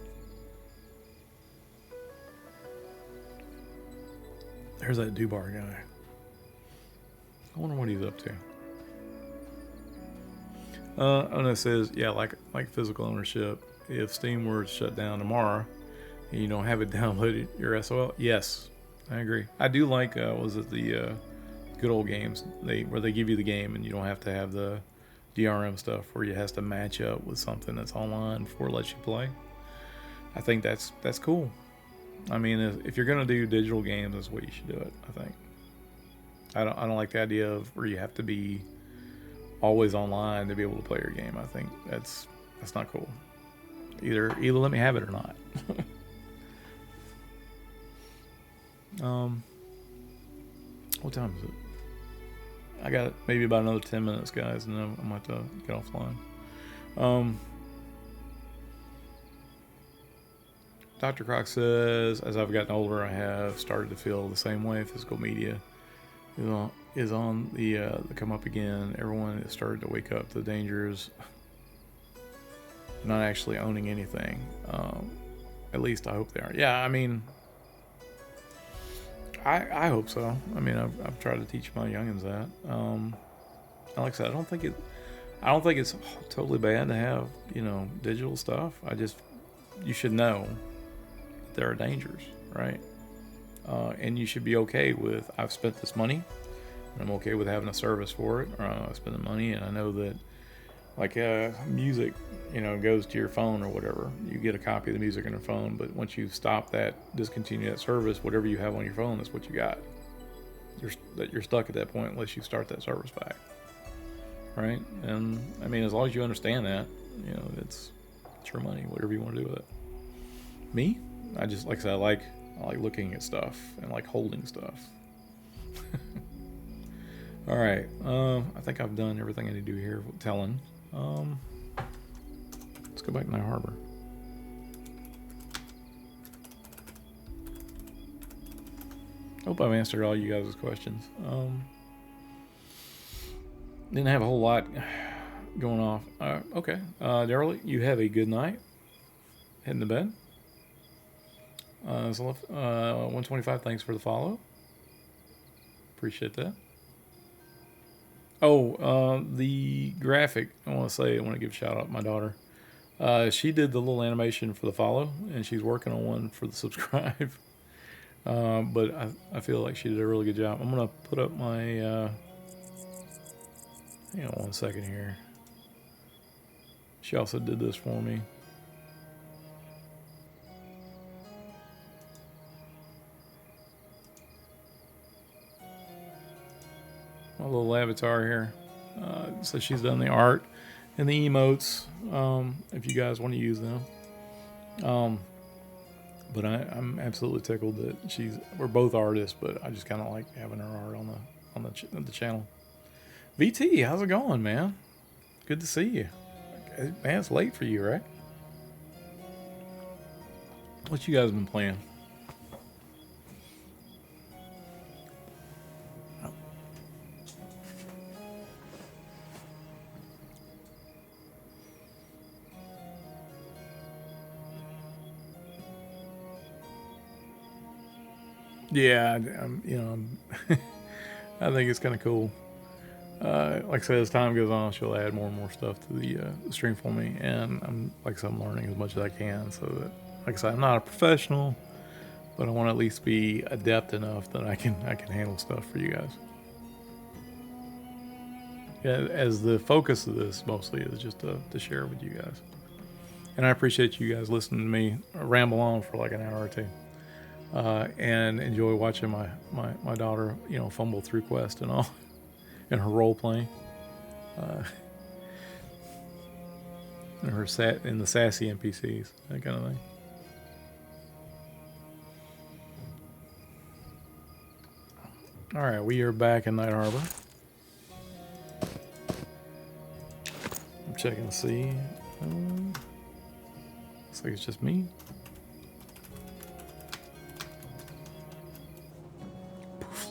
There's that Dubar guy. I wonder what he's up to. And it says, yeah, like physical ownership. If Steam were to shut down tomorrow and you don't have it downloaded, your SOL. Yes, I agree. I do like was it the good old games where they give you the game and you don't have to have the DRM stuff where you has to match up with something that's online before it lets you play. I think that's cool. I mean, if you're gonna do digital games, that's what you should do it. I think. I don't like the idea of where you have to be always online to be able to play your game. I think that's not cool. Either let me have it or not. What time is it? I got maybe about another 10 minutes, guys, and then I'm going to have to get offline. Dr. Croc says, as I've gotten older, I have started to feel the same way. Physical media is on the come up again. Everyone has started to wake up to the dangers of not actually owning anything. At least I hope they are. Yeah, I mean, I hope so. I mean, I've tried to teach my youngins that. Like I said, I don't think it's totally bad to have digital stuff. You should know that there are dangers, right? And you should be okay with, I've spent this money, and I'm okay with having a service for it. Or I spend the money, and I know that, like music, goes to your phone or whatever. You get a copy of the music on your phone, but once you discontinue that service, whatever you have on your phone, that's what you got. You're stuck at that point unless you start that service back, right? And I mean, as long as you understand that, it's your money, whatever you want to do with it. Me, I just like I said, I like looking at stuff and like holding stuff. All right, I think I've done everything I need to do here with telling. Let's go back to Night Harbor. Hope I've answered all you guys' questions. Didn't have a whole lot going off. Okay, Daryl, you have a good night. Heading to bed. 125. Thanks for the follow. Appreciate that. Oh, the graphic. I want to give a shout out to my daughter. She did the little animation for the follow, and she's working on one for the subscribe. But I feel like she did a really good job. I'm gonna put up my. Hang on 1 second here. She also did this for me. My little avatar here. So she's done the art and the emotes, if you guys want to use them. But I'm absolutely tickled that we're both artists, but I just kind of like having her art on the channel. VT, how's it going, man? Good to see you. Man, it's late for you, right? What you guys been playing? Yeah, I think it's kind of cool. Like I said, as time goes on, she'll add more and more stuff to the stream for me, and I'm learning as much as I can. So that, like I said, I'm not a professional, but I want to at least be adept enough that I can handle stuff for you guys. Yeah, as the focus of this mostly is just to share with you guys, and I appreciate you guys listening to me ramble on for like an hour or two. And enjoy watching my daughter, fumble through quest and all, and her role playing, and her in the sassy NPCs, that kind of thing. All right, we are back in Night Harbor. I'm checking to see. Looks like it's just me.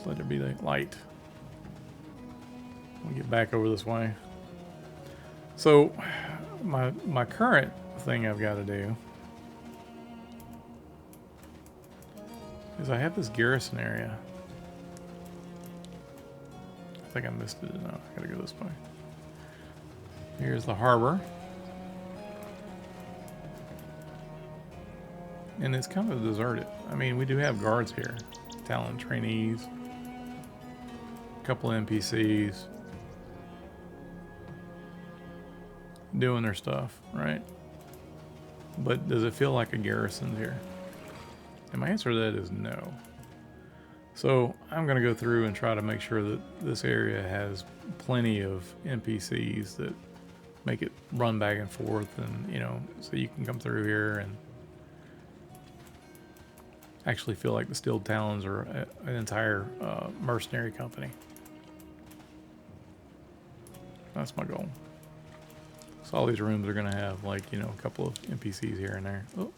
Let there be the light. We'll get back over this way. So, my current thing I've got to do is I have this garrison area. I think I missed it. No, I gotta go this way. Here's the harbor. And it's kind of deserted. I mean, we do have guards here. Talent trainees. Couple NPCs doing their stuff, right? But does it feel like a garrison here? And my answer to that is no. So I'm going to go through and try to make sure that this area has plenty of NPCs that make it run back and forth, and so you can come through here and actually feel like the Steel Talons are an entire mercenary company. That's my goal. So all these rooms are going to have a couple of NPCs here and there. Oh,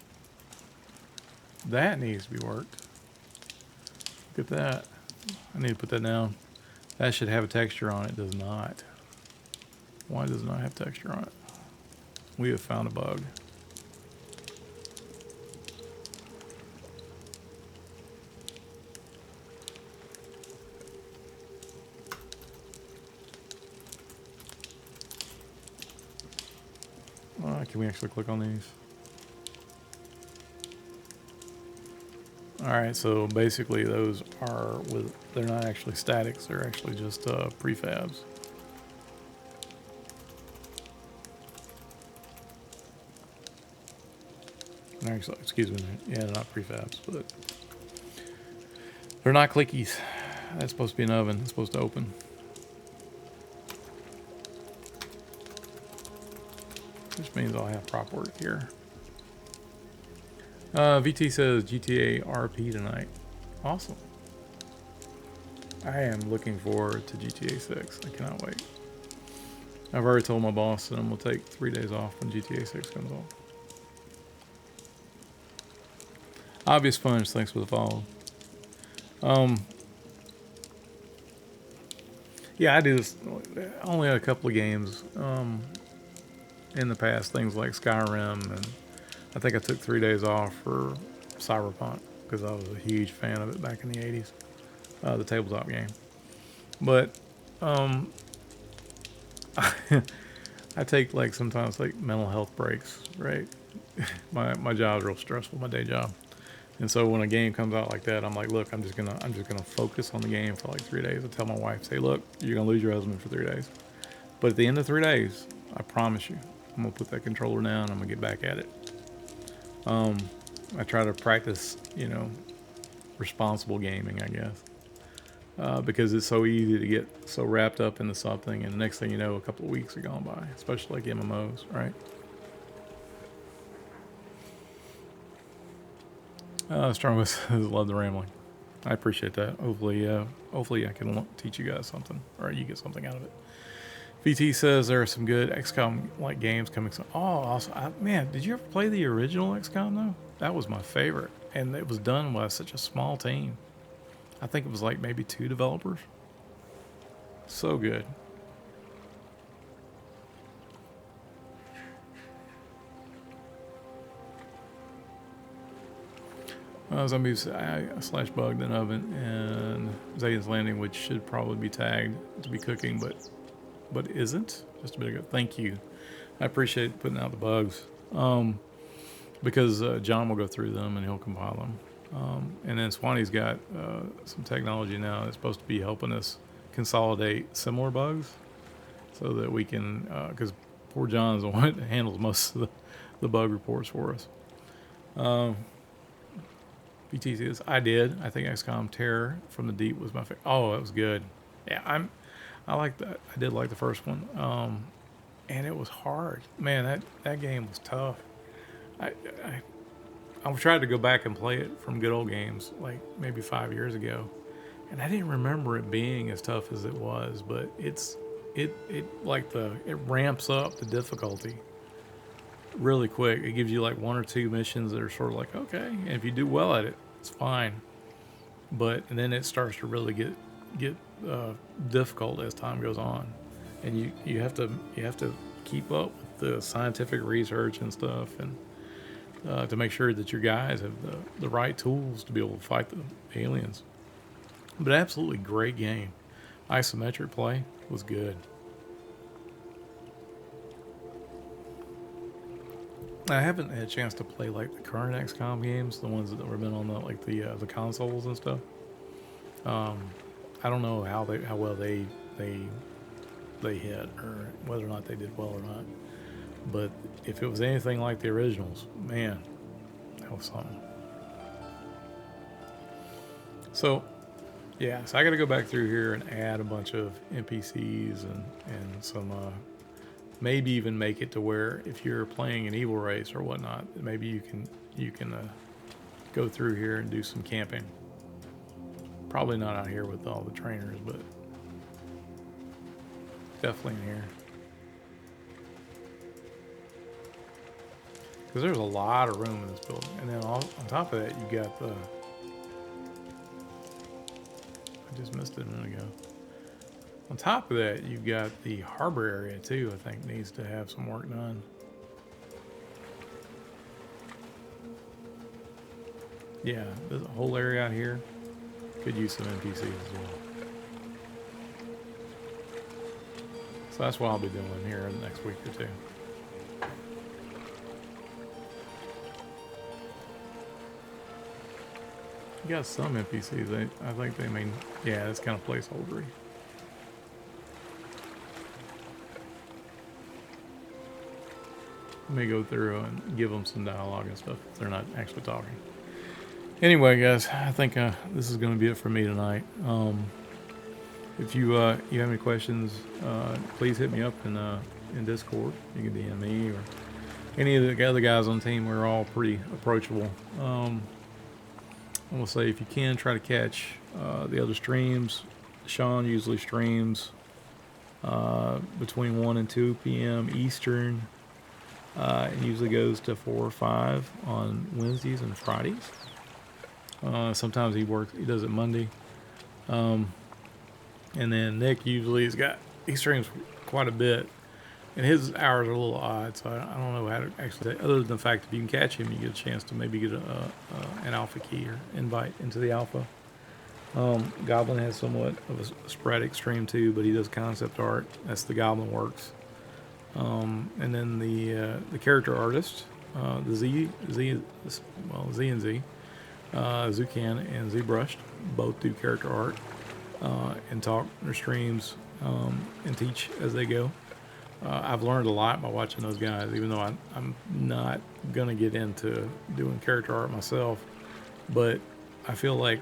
that needs to be worked. Look at that. I need to put that down. That should have a texture on it. It does not. Why does it not have texture on it? We have found a bug. Can we actually click on these? Alright, so basically those are they're not actually statics, they're actually just prefabs. Actually, excuse me, yeah, they're not prefabs, but they're not clickies. That's supposed to be an oven, it's supposed to open. Which means I'll have prop work here. VT says GTA RP tonight. Awesome. I am looking forward to GTA 6. I cannot wait. I've already told my boss that I'm going to take 3 days off when GTA 6 comes on. Obvious Sponge, thanks for the follow. Yeah, I do this only a couple of games. In the past, things like Skyrim, and I think I took 3 days off for Cyberpunk because I was a huge fan of it back in the 80s, the tabletop game. But I take sometimes mental health breaks, right? my job's real stressful, my day job, and so when a game comes out like that, I'm like, look, I'm just gonna focus on the game for 3 days. I tell my wife, say, look, you're gonna lose your husband for 3 days, but at the end of 3 days, I promise you, I'm gonna put that controller down. I'm gonna get back at it. I try to practice, responsible gaming, I guess, because it's so easy to get so wrapped up into something, and the next thing you know, a couple of weeks are gone by, especially like MMOs, right? Strongest love the rambling. I appreciate that. Hopefully I can teach you guys something, or you get something out of it. VT says there are some good XCOM like games coming soon. Oh, also, man, did you ever play the original XCOM though? That was my favorite, and it was done by such a small team. I think it was like maybe 2 developers. So good. Zombies slash bugged an oven and Zayden's Landing, which should probably be tagged to be cooking, but isn't. Just a bit ago. Thank you. I appreciate putting out the bugs, because John will go through them and he'll compile them. And then Swanee's got some technology now that's supposed to be helping us consolidate similar bugs so that we can, because poor John's the one that handles most of the bug reports for us. BT says, I did. I think XCOM Terror from the Deep was my favorite. Oh, it was good. Yeah, I like that. I did like the first one. And it was hard. Man, that game was tough. I've tried to go back and play it from good old games, like maybe 5 years ago, and I didn't remember it being as tough as it was. But it ramps up the difficulty really quick. It gives you like 1 or 2 missions that are sort of like, okay, and if you do well at it, it's fine. And then it starts to really get difficult as time goes on, and you have to keep up with the scientific research and stuff, and to make sure that your guys have the right tools to be able to fight the aliens. But absolutely great game. Isometric play was good. I haven't had a chance to play like the current XCOM games, the ones that have been on the consoles and stuff. I don't know how well they hit, or whether or not they did well or not. But if it was anything like the originals, man, that was something. So I got to go back through here and add a bunch of NPCs and some. Maybe even make it to where if you're playing an evil race or whatnot, maybe you can go through here and do some camping. Probably not out here with all the trainers, but definitely in here. Because there's a lot of room in this building. And then on top of that, you got I just missed it a minute ago. On top of that, you've got the harbor area too, I think needs to have some work done. Yeah, there's a whole area out here could use some NPCs as well. So that's what I'll be doing here in the next week or two. You got some NPCs, I think they mean, yeah, it's kind of placeholdery. Let me go through and give them some dialogue and stuff if they're not actually talking. Anyway, guys, I think this is going to be it for me tonight. If you have any questions, please hit me up in Discord. You can DM me or any of the other guys on the team. We're all pretty approachable. I'm going to say if you can, try to catch the other streams. Sean usually streams between 1 and 2 p.m. Eastern. It usually goes to 4 or 5 on Wednesdays and Fridays. Sometimes he does it Monday. And then Nick usually he streams quite a bit, and his hours are a little odd, so I don't know how to actually say, other than the fact that if you can catch him, you get a chance to maybe get an alpha key or invite into the alpha. Goblin has somewhat of a sporadic stream too, but he does concept art. That's the Goblin Works. And then the character artist, the Z and Z, Zucan and ZBrushed, both do character art and talk their streams and teach as they go. I've learned a lot by watching those guys, even though I'm not gonna get into doing character art myself. But I feel like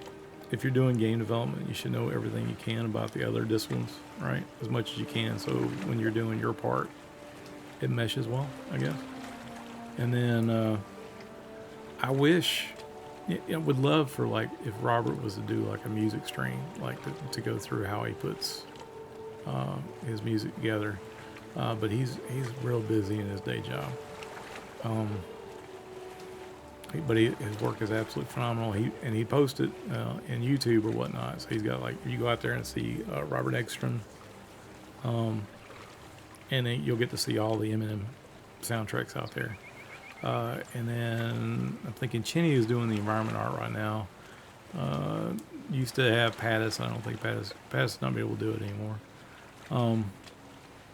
if you're doing game development, you should know everything you can about the other disciplines, right? As much as you can, so when you're doing your part, it meshes well, I guess. And then I wish, I would love for like if Robert was to do like a music stream, like to go through how he puts his music together. But he's real busy in his day job. But his work is absolutely phenomenal. He posts it in YouTube or whatnot. So he's got like, you go out there and see Robert Ekstrom, and then you'll get to see all the Eminem soundtracks out there. And then I'm thinking Chinny is doing the environment art right now. Used to have Pattis. I don't think Pattis not be able to do it anymore.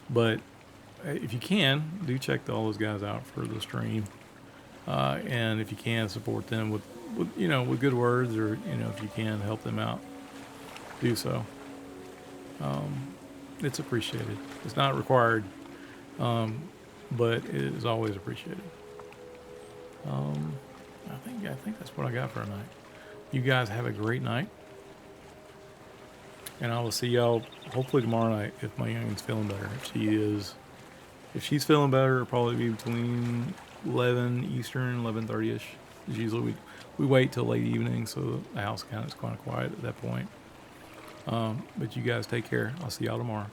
But if you can, do check all those guys out for the stream. And if you can, support them with with good words, or if you can help them out, do so. It's appreciated. It's not required, but it is always appreciated. I think that's what I got for tonight. You guys have a great night, and I will see y'all hopefully tomorrow night if my youngin's feeling better. If she's feeling better, it'll probably be between 11 Eastern, 11:30ish. Usually we wait till late evening, so the house is kind of quiet at that point. But you guys take care. I'll see y'all tomorrow.